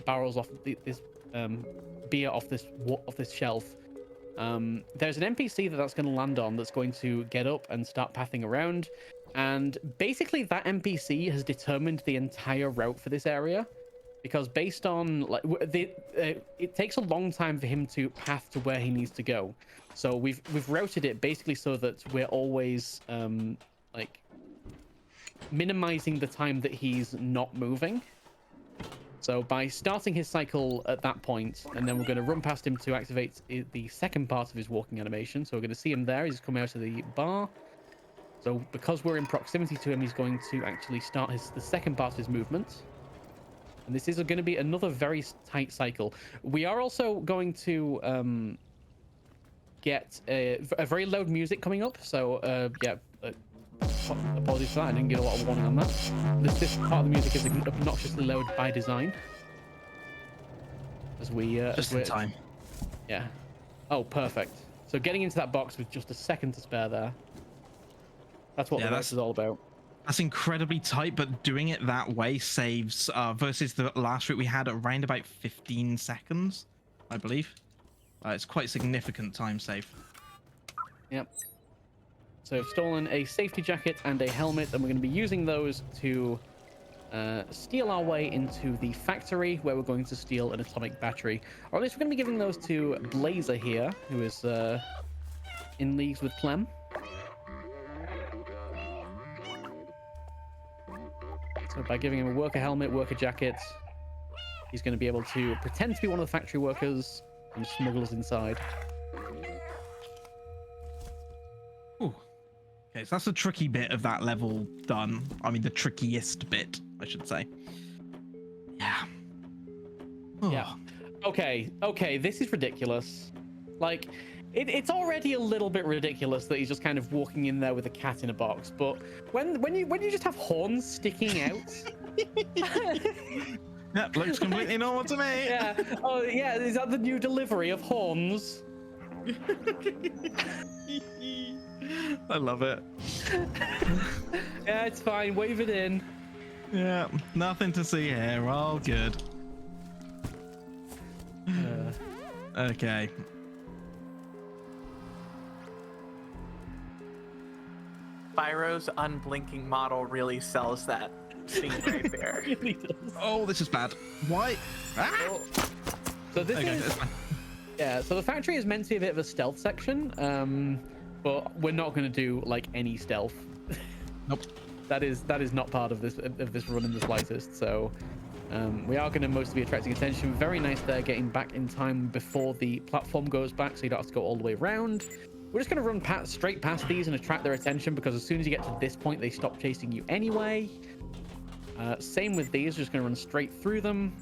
barrels off, this beer off this shelf. There's an NPC that's going to land on that's going to get up and start pathing around. And basically that NPC has determined the entire route for this area. Because based on, like, it takes a long time for him to path to where he needs to go. So we've routed it basically so that we're always like minimizing the time that he's not moving. So by starting his cycle at that point, and then we're going to run past him to activate the second part of his walking animation. So we're going to see him there. He's coming out of the bar. So because we're in proximity to him, he's going to actually start the second part of his movement. And this is going to be another very tight cycle. We are also going to get a very loud music coming up. So yeah, apologies for that. I didn't get a lot of warning on that. This part of the music is obnoxiously loud by design. As we just in time. Yeah. Oh, perfect. So getting into that box with just a second to spare there. That's what the race is all about. That's incredibly tight, but doing it that way saves versus the last route we had around about 15 seconds, I believe. It's quite significant time save. Yep. So I've stolen a safety jacket and a helmet, and we're going to be using those to steal our way into the factory, where we're going to steal an atomic battery. Or at least we're going to be giving those to Blazer here, who is in leagues with Clem. So by giving him a worker helmet, worker jacket, he's going to be able to pretend to be one of the factory workers and smuggle us inside. Ooh. Okay, so that's the tricky bit of that level done. I mean, the trickiest bit, I should say. Yeah. Oh. Yeah. Okay, this is ridiculous. Like, it's already a little bit ridiculous that he's just kind of walking in there with a cat in a box, but when you just have horns sticking out. That looks completely normal to me. Yeah. Oh yeah, is that the new delivery of horns? I love it. Yeah, it's fine. Wave it in. Yeah, nothing to see here. All good. Okay. Spyro's unblinking model really sells that scene right there. It really does. Oh, this is bad. Why? Ah! Oh. So this Okay, is that's fine. yeah. So the factory is meant to be a bit of a stealth section, but we're not going to do like any stealth. Nope. That is not part of this run in the slightest. So we are going to mostly be attracting attention. Very nice there, getting back in time before the platform goes back, so you don't have to go all the way around. We're just going to run straight past these and attract their attention, because as soon as you get to this point, they stop chasing you anyway. Same with these, just going to run straight through them,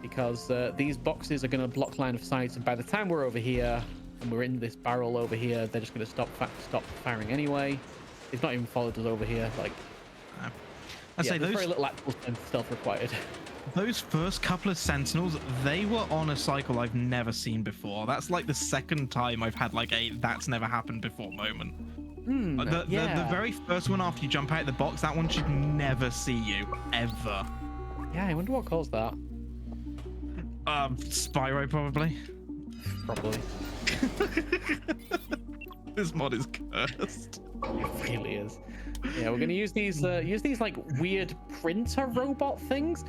because these boxes are going to block line of sight, and by the time we're over here and we're in this barrel over here, they're just going to stop firing anyway. They've not even followed us over here. Like, I'd say there's those very little actual stealth required. Those first couple of Sentinels, they were on a cycle I've never seen before. That's like the second time I've had like a that's never happened before moment. The very first one after you jump out of the box, that one should never see you, ever. Yeah, I wonder what caused that. Spyro probably. Probably. This mod is cursed. It really is. Yeah, we're gonna use these like weird printer robot things.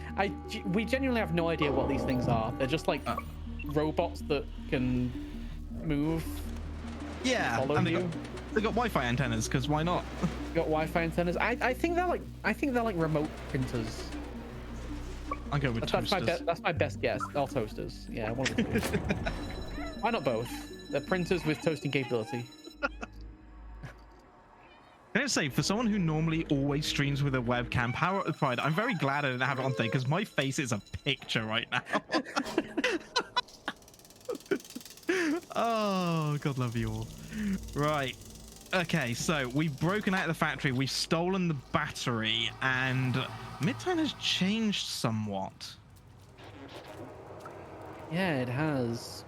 We genuinely have no idea what these things are. They're just like robots that can move. Yeah, and they got Wi-Fi antennas, because why not? Got Wi-Fi antennas. I think they're like remote printers. I'll go with toasters. That's my best guess. Or toasters. Yeah, one of the two. Why not both? They're printers with toasting capability. to say, for someone who normally always streams with a webcam, power up with pride, I'm very glad I didn't have it on today because my face is a picture right now. Oh, God love you all. Right. Okay, so we've broken out of the factory, we've stolen the battery, and Midtown has changed somewhat. Yeah, it has.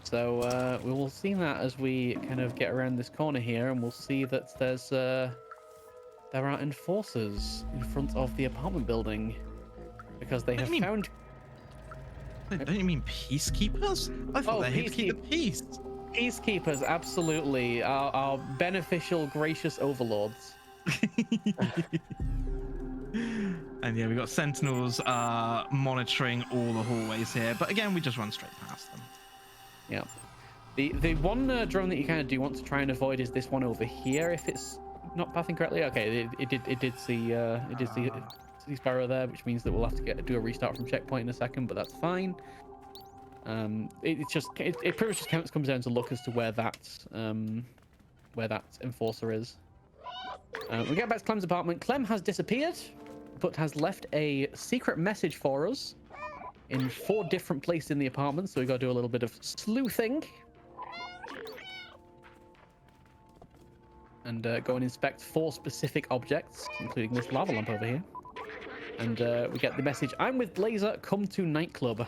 So we will see that as we kind of get around this corner here, and we'll see that there are enforcers in front of the apartment building because they have found. Don't you mean peacekeepers? I thought they're here to keep the peace. Peacekeepers, absolutely, are beneficial, gracious overlords. And yeah, we've got sentinels monitoring all the hallways here, but again, we just run straight past them. Yeah. The one drone that you kind of do want to try and avoid is this one over here. If it's not pathing correctly, okay, it did see Sparrow there, which means that we'll have to do a restart from checkpoint in a second, but that's fine. It pretty much just comes down to look as to where that enforcer is. We get back to Clem's apartment. Clem has disappeared, but has left a secret message for us in 4 different places in the apartment, so we got to do a little bit of sleuthing and go and inspect 4 specific objects, including this lava lamp over here. And we get the message: "I'm with Blazer. Come to nightclub."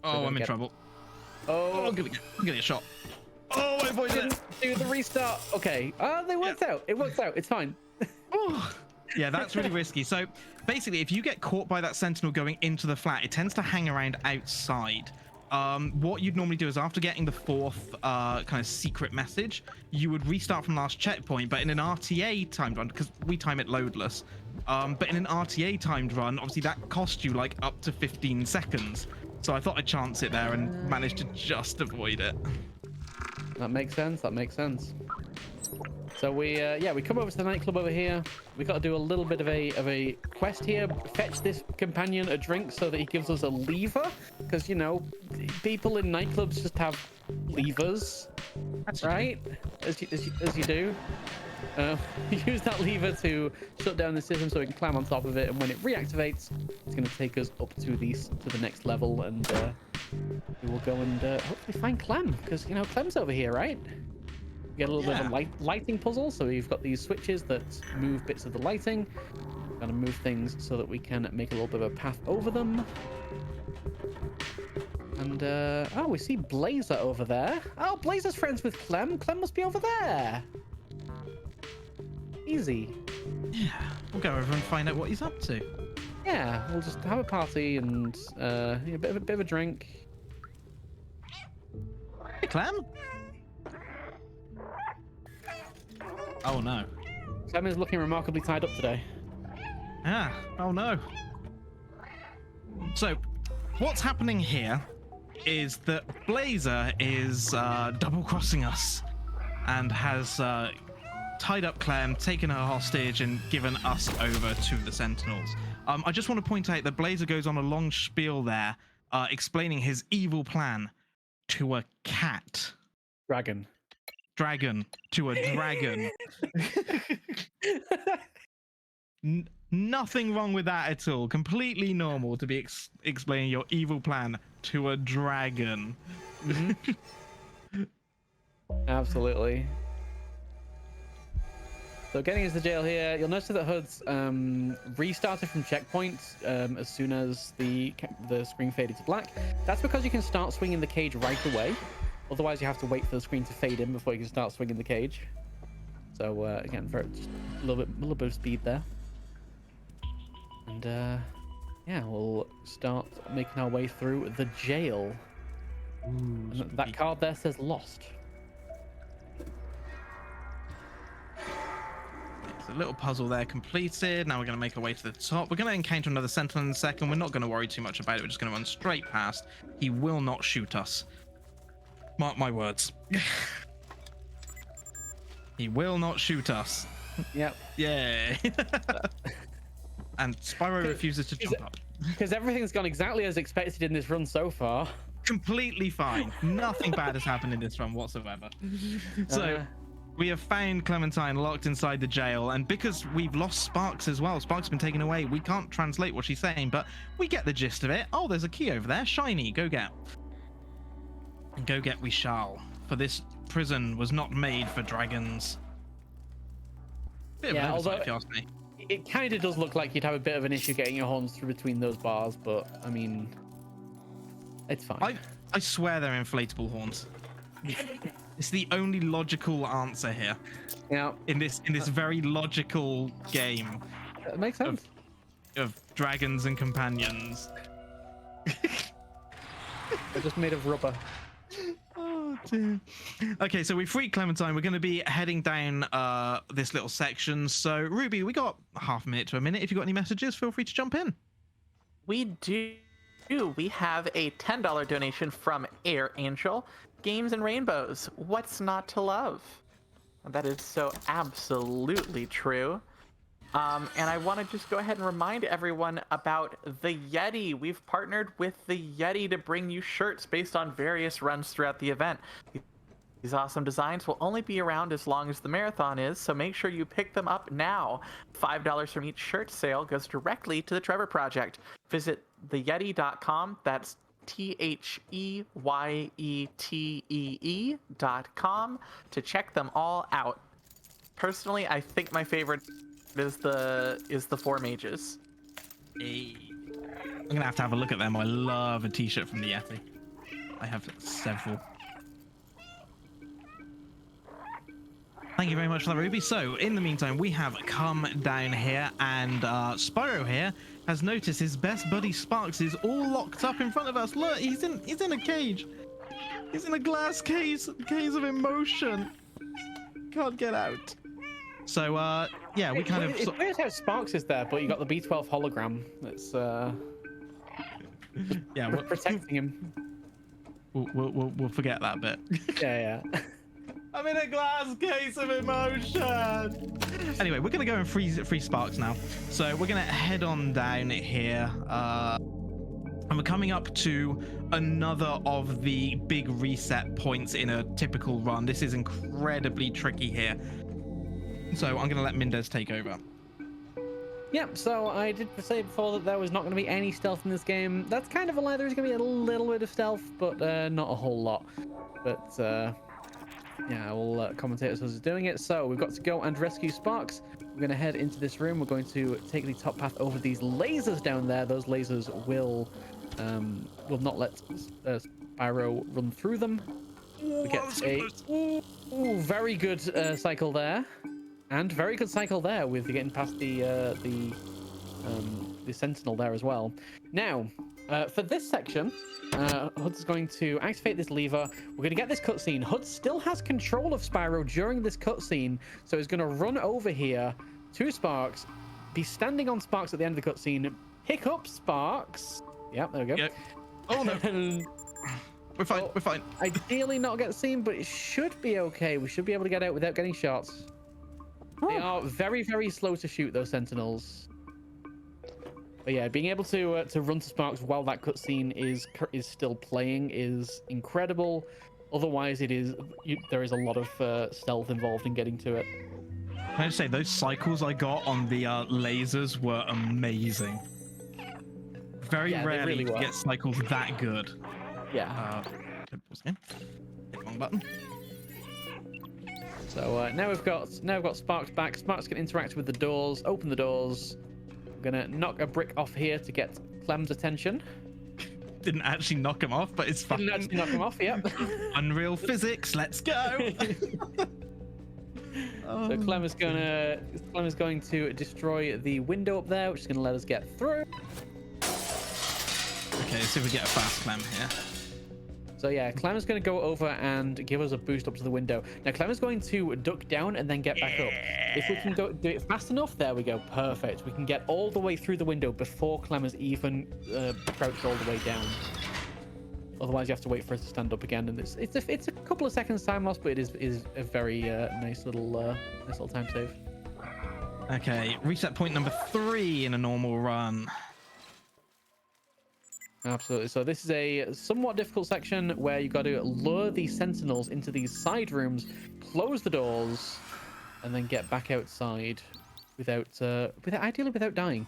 Oh, I'm in trouble. Oh, I'm gonna get a shot. Oh, I avoided it. Do the restart. Okay. They worked out. It worked out. It's fine. Yeah, that's really risky. So basically, if you get caught by that sentinel going into the flat, it tends to hang around outside. What you'd normally do is after getting the 4th kind of secret message, you would restart from last checkpoint, but in an RTA timed run, because we time it loadless. But in an RTA timed run, obviously that cost you like up to 15 seconds. So I thought I'd chance it there and managed to just avoid it. That makes sense. That makes sense. So we come over to the nightclub over here. We got to do a little bit of a quest here. Fetch this companion a drink so that he gives us a lever, because you know people in nightclubs just have levers, right? As you do. Use that lever to shut down the system so we can climb on top of it, and when it reactivates, it's going to take us up to the next level, and we will go and hopefully find Clem, because you know Clem's over here, right? We get a little bit of a lighting puzzle, so we've got these switches that move bits of the lighting. We're going to move things so that we can make a little bit of a path over them. And oh, we see Blazer over there. Oh, Blazer's friends with Clem. Clem must be over there. Easy. Yeah, we'll go over and find out what he's up to. Yeah, we'll just have a party and a bit of a drink. Hey, Clem. Oh no. Clem is looking remarkably tied up today. Ah, oh no. So, what's happening here is that Blazer is double-crossing us and has tied up Clem, taken her hostage, and given us over to the Sentinels. I just want to point out that Blazer goes on a long spiel there, explaining his evil plan to a cat. Dragon. To a dragon. Nothing wrong with that at all. Completely normal to be explaining your evil plan to a dragon. Mm-hmm. Absolutely. So getting into the jail here, you'll notice that HUD's restarted from checkpoint as soon as the screen faded to black. That's because you can start swinging the cage right away. Otherwise, you have to wait for the screen to fade in before you can start swinging the cage. So again, just a little bit of speed there. And yeah, we'll start making our way through the jail. Ooh, that card there says lost. A little puzzle there completed. Now we're going to make our way to the top. We're going to encounter another sentinel in a second. We're not going to worry too much about it. We're just going to run straight past. He will not shoot us. Mark my words. He will not shoot us. Yep. Yeah. And Spyro refuses to jump up. Because everything's gone exactly as expected in this run so far. Completely fine. Nothing bad has happened in this run whatsoever. So We have found Clementine locked inside the jail, and because we've lost Sparks as well, Sparks has been taken away, we can't translate what she's saying, but we get the gist of it. Oh, there's a key over there. Shiny, go get. And go get we shall, for this prison was not made for dragons. Bit of an oversight, if you ask me. It kind of does look like you'd have a bit of an issue getting your horns through between those bars, but I mean, it's fine. I swear they're inflatable horns. It's the only logical answer here. Yeah. In this very logical game. That makes sense. Of dragons and companions. They're just made of rubber. Oh dear. Okay, so we freed Clementine. We're going to be heading down this little section. So Ruby, we got half a minute to a minute. If you've got any messages, feel free to jump in. We do. We have a $10 donation from Air Angel. Games and rainbows. What's not to love? That is so absolutely true. And I want to just go ahead and remind everyone about the Yeti. We've partnered with the Yeti to bring you shirts based on various runs throughout the event. These awesome designs will only be around as long as the marathon is, so make sure you pick them up now. $5 from each shirt sale goes directly to the Trevor Project. Visit theyetee.com. That's THEYETEE.com to check them all out. Personally, I think my favorite is the Four Mages. Hey. I'm gonna have to have a look at them. I love a t-shirt from the Yeti. I have several. Thank you very much for that, Ruby. So, in the meantime, we have come down here, and Spyro here has noticed his best buddy Sparks is all locked up in front of us. Look, he's in a cage. He's in a glass case of emotion. Can't get out. So, yeah, we kind of. It's weird how Sparks is there, but you got the B12 hologram. That's yeah, we're protecting him. We'll forget that bit. Yeah. I'm in a glass case of emotion. Anyway, we're gonna go and free Sparks now. So we're gonna head on down here, and we're coming up to another of the big reset points in a typical run. This is incredibly tricky here. So I'm gonna let Mendez take over. Yep, so I did say before that there was not going to be any stealth in this game. That's kind of a lie. There's going to be a little bit of stealth, but not a whole lot. But yeah, we'll commentate as I was doing it. So we've got to go and rescue Sparks. We're going to head into this room. We're going to take the top path over these lasers down there. Those lasers will not let Spyro run through them. We get a very good cycle there. And very good cycle there with getting past the Sentinel there as well. Now, for this section, Huds is going to activate this lever. We're going to get this cutscene. Huds still has control of Spyro during this cutscene, so he's going to run over here to Sparks, be standing on Sparks at the end of the cutscene, pick up Sparks. Yep, there we go. Yep. Oh no. We're fine. We're fine. Ideally not get seen, but it should be okay. We should be able to get out without getting shots. They are very, very slow to shoot, those Sentinels. But yeah, being able to run to Sparks while that cutscene is still playing is incredible. Otherwise, there is a lot of stealth involved in getting to it. Can I just say, those cycles I got on the lasers were amazing. Very rarely really to get cycles that good. Yeah. Hit wrong button. So now we've got Sparks back. Sparks can interact with the doors, open the doors. I'm gonna knock a brick off here to get Clem's attention. Didn't actually knock him off, but it's fine. Didn't actually knock him off, yep. Unreal physics, let's go. So Clem is going to destroy the window up there, which is gonna let us get through. Okay, let's see if we get a fast Clem here. So yeah, Clem is going to go over and give us a boost up to the window. Now Clem is going to duck down and then get back up. If we can do it fast enough, there we go, perfect. We can get all the way through the window before Clem has even crouched all the way down. Otherwise, you have to wait for it to stand up again, and it's a couple of seconds time loss, but it is a very nice little time save. Okay, reset point number 3 in a normal run. Absolutely. So this is a somewhat difficult section where you've got to lure the sentinels into these side rooms, close the doors, and then get back outside ideally without dying.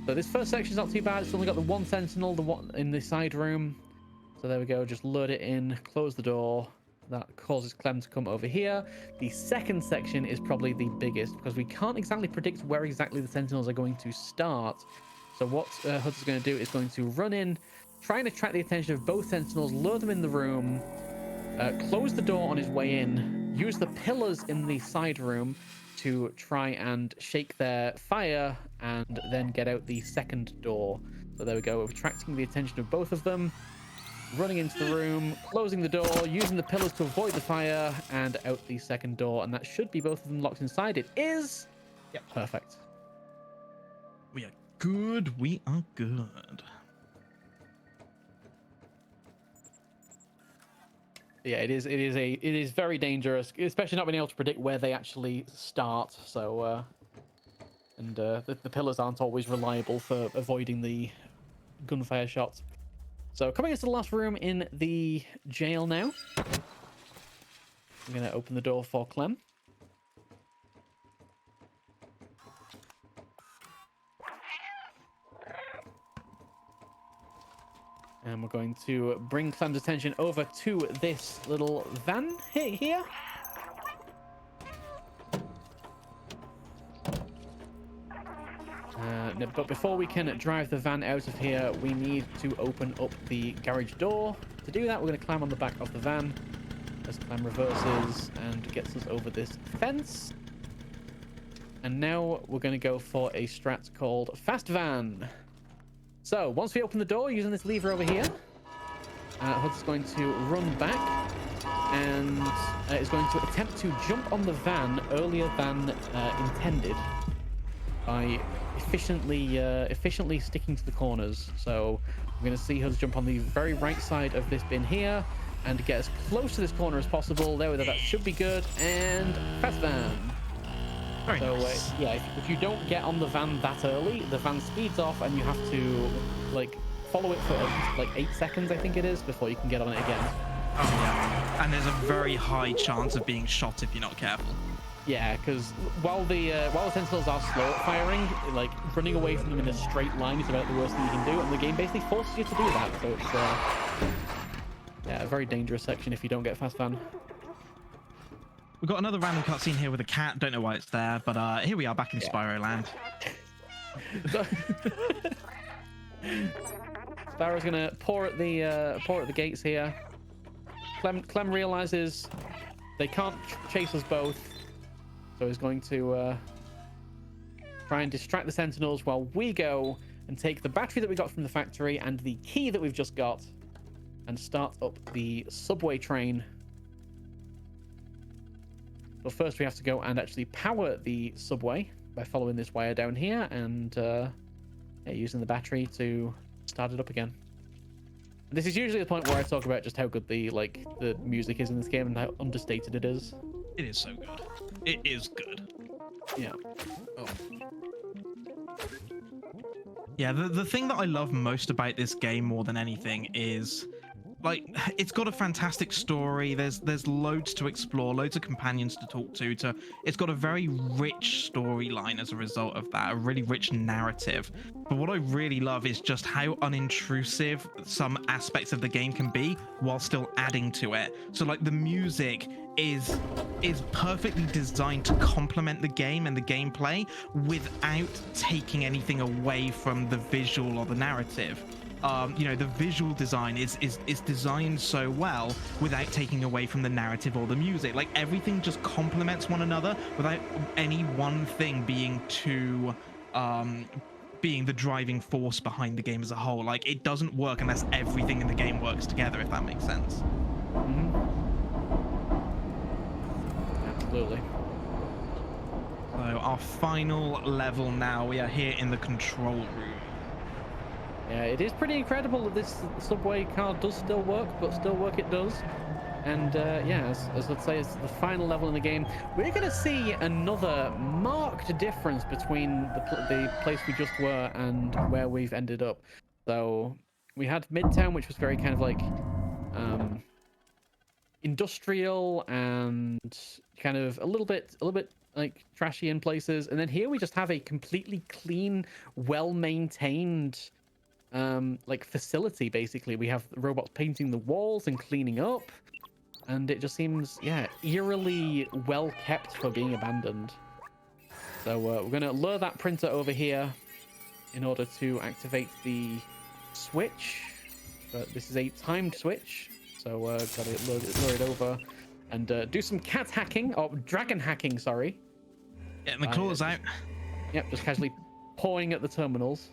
So this first section's not too bad. It's only got the one sentinel, the one in the side room. So there we go. Just lured it in, close the door. That causes Clem to come over here. The second section is probably the biggest because we can't exactly predict where exactly the sentinels are going to start. So what Huds is going to do is going to run in, try and attract the attention of both sentinels, lure them in the room, close the door on his way in, use the pillars in the side room to try and shake their fire, and then get out the second door. So there we go, attracting the attention of both of them, running into the room, closing the door, using the pillars to avoid the fire, and out the second door. And that should be both of them locked inside. It is. Yep, perfect. We are good. We are good. Yeah, it is very dangerous, especially not being able to predict where they actually start. So, the pillars aren't always reliable for avoiding the gunfire shots. So coming into the last room in the jail now. I'm gonna open the door for Clem. And we're going to bring Clem's attention over to this little van here. But before we can drive the van out of here, we need to open up the garage door. To do that, we're going to climb on the back of the van as Clem reverses and gets us over this fence. And now we're going to go for a strat called Fast Van. So once we open the door using this lever over here, Hud's going to run back and is going to attempt to jump on the van earlier than intended by efficiently sticking to the corners. So we're going to see Hud jump on the very right side of this bin here and get as close to this corner as possible. There we go, that should be good. And Fast Van. Very nice. Yeah, if you don't get on the van that early, the van speeds off and you have to like follow it for like 8 seconds, I think it is, before you can get on it again. Oh yeah, and there's a very high chance of being shot if you're not careful. Yeah, because while the sentinels are slow at firing, like running away from them in a straight line is about the worst thing you can do, and the game basically forces you to do that. So it's yeah, a very dangerous section if you don't get Fast Van. We've got another random cutscene here with a cat. Don't know why it's there, but here we are back in Spyro Land. Spyro's gonna pour at the gates here. Clem realizes they can't chase us both, so he's going to try and distract the sentinels while we go and take the battery that we got from the factory and the key that we've just got and start up the subway train. But first we have to go and actually power the subway by following this wire down here and using the battery to start it up again. This is usually the point where I talk about just how good the music is in this game and how understated it is. It is so good. It is good. Yeah. Oh. Yeah, the thing that I love most about this game more than anything is, like, it's got a fantastic story. There's loads to explore, loads of companions to talk to. It's got a very rich storyline as a result of that, a really rich narrative. But what I really love is just how unintrusive some aspects of the game can be while still adding to it. So like the music is perfectly designed to complement the game and the gameplay without taking anything away from the visual or the narrative. You know, the visual design is designed so well without taking away from the narrative or the music. Like everything just complements one another without any one thing being too being the driving force behind the game as a whole. Like it doesn't work unless everything in the game works together, if that makes sense. Mm-hmm. Absolutely. So our final level now, we are here in the control room. Yeah, it is pretty incredible that this subway car does still work, but still work it does. And yeah, as let's say, it's the final level in the game. We're going to see another marked difference between the place we just were and where we've ended up. So We had Midtown, which was very kind of like industrial and kind of a little bit like trashy in places. And then here we just have a completely clean, well-maintained like facility. Basically, we have robots painting the walls and cleaning up, and it just seems, yeah, eerily well kept for being abandoned. So we're gonna lure that printer over here in order to activate the switch. But this is a timed switch, so gotta lure it over and do some cat hacking, or dragon hacking, sorry. Getting the claws out. Yep, just casually pawing at the terminals.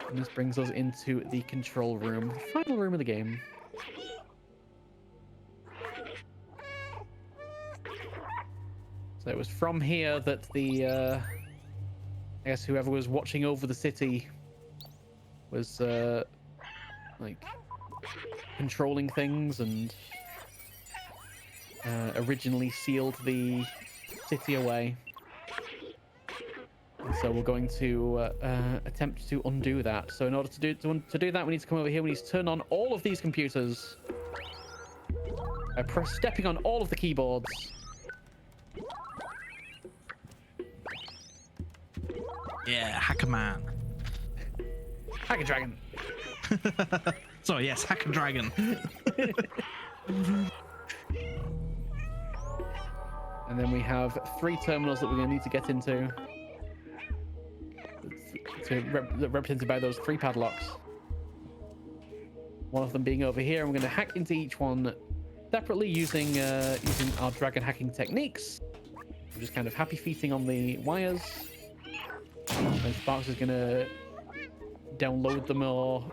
And this brings us into the control room, the final room of the game. So it was from here that the, I guess whoever was watching over the city was, like, controlling things and originally sealed the city away. And so we're going to attempt to undo that. So in order to do that, we need to come over here. We need to turn on all of these computers by stepping on all of the keyboards. Yeah, Hacker Man. Hack a dragon. Sorry, yes, Hacker Dragon. And then we have 3 terminals that we're going to need to get into. Represented by those 3 padlocks. One of them being over here, and we're going to hack into each one separately using our dragon hacking techniques. I'm just kind of happy feeting on the wires. And Sparks is going to download them or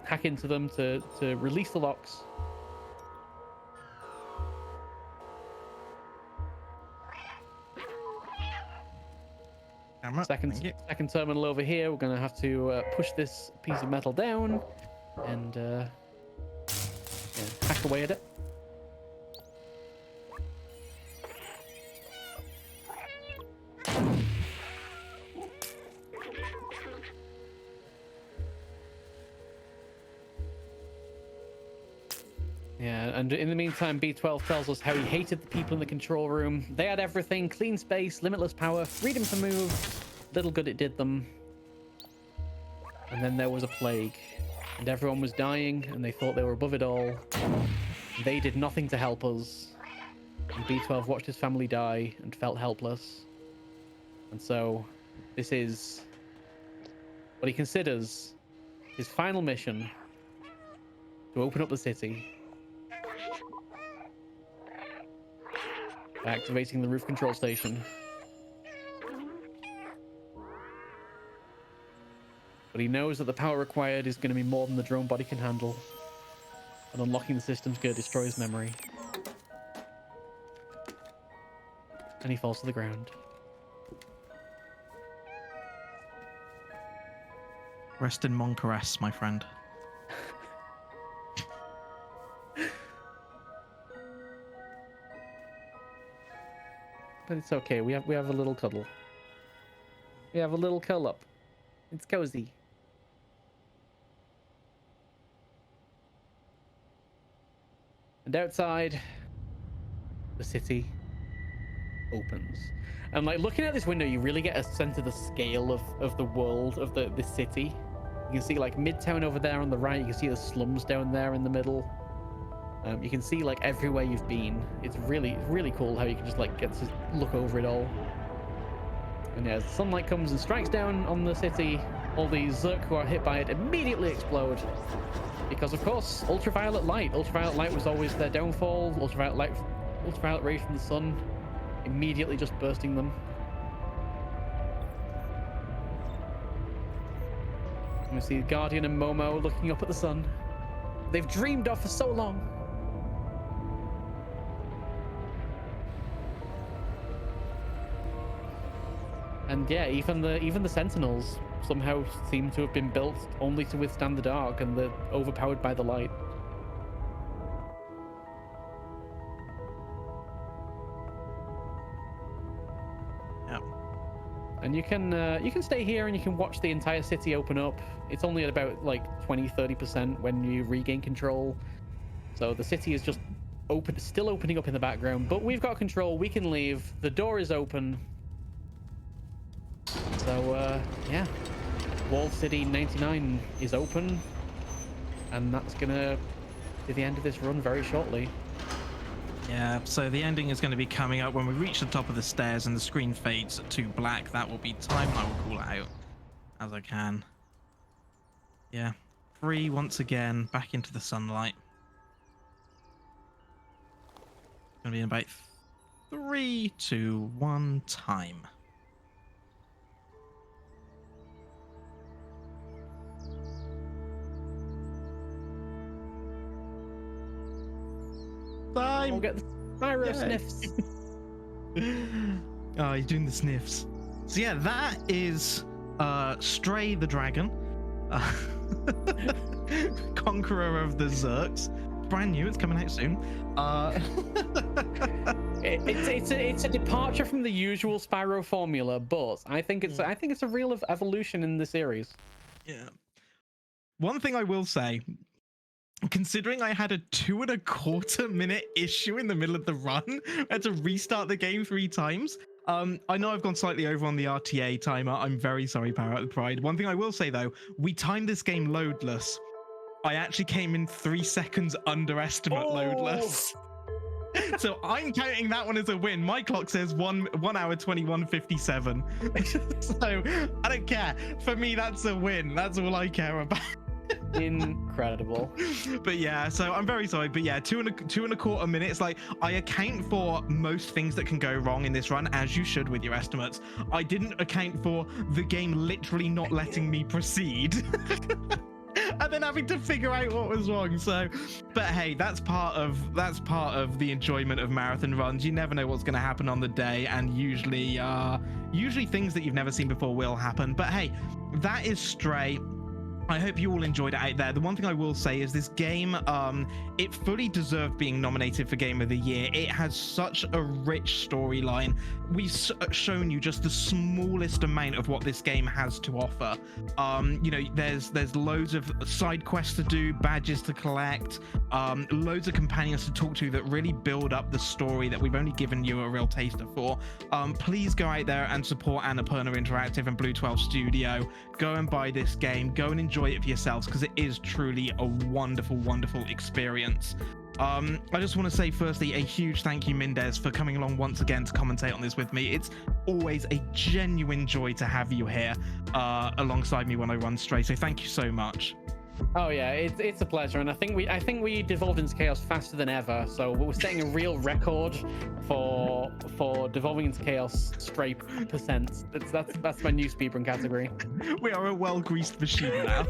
hack into them to release the locks. Second terminal over here. We're going to have to push this piece of metal down and hack away at it. Yeah, and in the meantime, B12 tells us how he hated the people in the control room. They had everything: clean space, limitless power, freedom to move. Little good it did them. And then there was a plague, and everyone was dying, and they thought they were above it all. They did nothing to help us. And B12 watched his family die and felt helpless. And so, this is what he considers his final mission: to open up the city. Activating the roof control station. But he knows that the power required is going to be more than the drone body can handle. And unlocking the system's going to destroy his memory. And he falls to the ground. Rest in Moncaress, my friend. But it's okay. We have a little cuddle. We have a little curl up. It's cozy. And outside, the city opens. And like looking at this window, you really get a sense of the scale of the world of this city. You can see like Midtown over there on the right. You can see the slums down there in the middle. You can see like everywhere you've been. It's really, really cool how you can just like get to look over it all. And as the sunlight comes and strikes down on the city, all these Zerk who are hit by it immediately explode. Because of course, ultraviolet light. Ultraviolet light was always their downfall. Ultraviolet rays from the sun, immediately just bursting them. And we see Guardian and Momo looking up at the sun. They've dreamed of for so long. And yeah, even the Sentinels somehow seem to have been built only to withstand the dark, and they're overpowered by the light. Yep. And you can stay here and you can watch the entire city open up. It's only at about like 20-30% when you regain control. So the city is just still opening up in the background, but we've got control. We can leave. The door is open. So yeah, Walled City 99 is open, and that's gonna be the end of this run very shortly. Yeah, so the ending is going to be coming up when we reach the top of the stairs and the screen fades to black. That will be time. I will call it out as I can. Yeah, free once again, back into the sunlight. Going to be in about 3, 2, 1 time. We'll get the Spyro sniffs. Oh, he's doing the sniffs. So yeah, that is Stray the Dragon, Conqueror of the Zerks. Brand new, it's coming out soon. It's a departure from the usual Spyro formula, but I think it's a real evolution in the series. Yeah. One thing I will say, considering I had a 2.25 minute issue in the middle of the run, I had to restart the game 3 times. I know I've gone slightly over on the RTA timer. I'm very sorry, Power Out the Pride. One thing I will say though, we timed this game loadless. I actually came in 3 seconds underestimate loadless. So I'm counting that one as a win. My clock says 1 hour 21:57. So I don't care. For me, that's a win. That's all I care about. Incredible. But yeah, so I'm very sorry, but yeah, 2.25 minutes. Like, I account for most things that can go wrong in this run, as you should with your estimates. I didn't account for the game literally not letting me proceed. And then having to figure out what was wrong. So, but hey, that's part of the enjoyment of marathon runs. You never know what's going to happen on the day, and usually things that you've never seen before will happen. But hey, that is Stray. I hope you all enjoyed it out there. The one thing I will say is this game, it fully deserved being nominated for Game of the Year. It has such a rich storyline. We've shown you just the smallest amount of what this game has to offer. You know, there's loads of side quests to do, badges to collect, loads of companions to talk to that really build up the story that we've only given you a real taster for. Please go out there and support Annapurna Interactive and Blue 12 Studio. Go and buy this game. Go and enjoy it for yourselves, because it is truly a wonderful, wonderful experience. I just want to say firstly a huge thank you, Mendez, for coming along once again to commentate on this with me. It's always a genuine joy to have you here alongside me when I run Stray, so thank you so much. Oh yeah, it's a pleasure, and I think we devolved into chaos faster than ever. So we're setting a real record for devolving into chaos Stray percent. That's my new speedrun category. We are a well-greased machine now.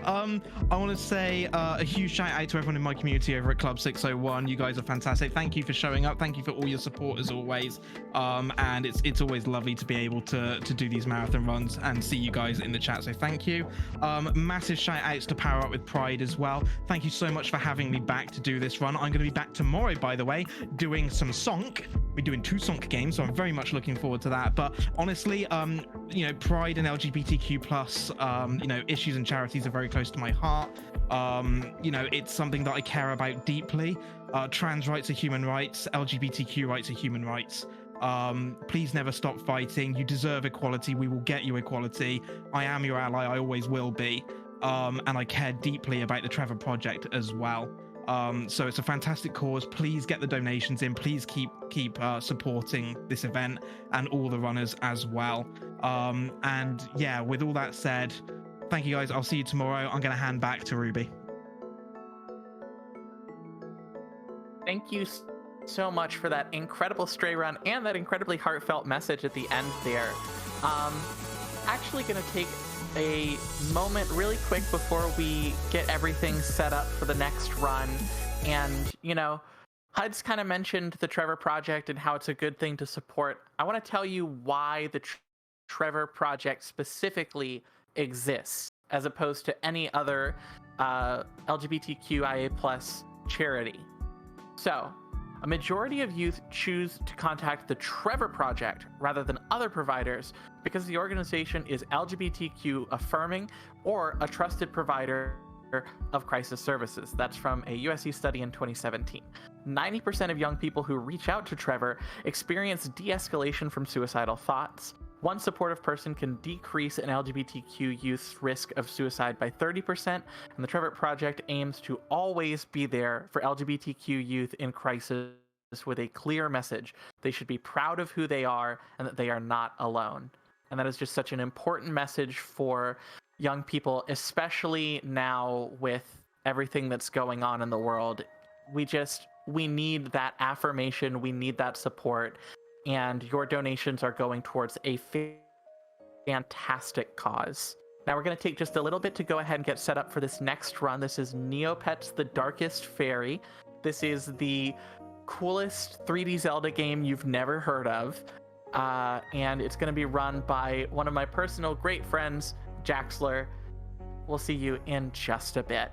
I want to say a huge shout out to everyone in my community over at Club 601. You guys are fantastic. Thank you for showing up. Thank you for all your support as always. And it's always lovely to be able to do these marathon runs and see you guys in the chat. So thank you. Massive shout outs to Power Up with Pride as well. Thank you so much for having me back to do this run. I'm going to be back tomorrow, by the way, doing some Sonk. We're doing 2 Sonk games, so I'm very much looking forward to that. But honestly, you know, Pride and LGBTQ plus, you know, issues and charities are very close to my heart. You know, it's something that I care about deeply. Trans rights are human rights. LGBTQ rights are human rights. Please never stop fighting. You deserve equality. We will get you equality. I am your ally. I always will be. And I care deeply about the Trevor Project as well. So it's a fantastic cause. Please get the donations in. Please keep supporting this event and all the runners as well. And yeah, with all that said, thank you guys. I'll see you tomorrow. I'm going to hand back to Ruby. Thank you so much for that incredible Stray run and that incredibly heartfelt message at the end there. Actually going to take a moment really quick before we get everything set up for the next run. And, you know, Huds kind of mentioned the Trevor Project and how it's a good thing to support. I want to tell you why the Trevor Project specifically exists, as opposed to any other LGBTQIA plus charity. So, A majority of youth choose to contact the Trevor Project rather than other providers because the organization is LGBTQ affirming or a trusted provider of crisis services. That's from a USC study in 2017. 90% of young people who reach out to Trevor experience de-escalation from suicidal thoughts. One supportive person can decrease an LGBTQ youth's risk of suicide by 30%, and the Trevor Project aims to always be there for LGBTQ youth in crisis with a clear message. They should be proud of who they are and that they are not alone. And that is just such an important message for young people, especially now with everything that's going on in the world. We need that affirmation, we need that support, and your donations are going towards a fantastic cause. Now we're going to take just a little bit to go ahead and get set up for this next run. This is Neopets the Darkest Fairy. This is the coolest 3D Zelda game you've never heard of. And it's going to be run by one of my personal great friends, Jaxler. We'll see you in just a bit.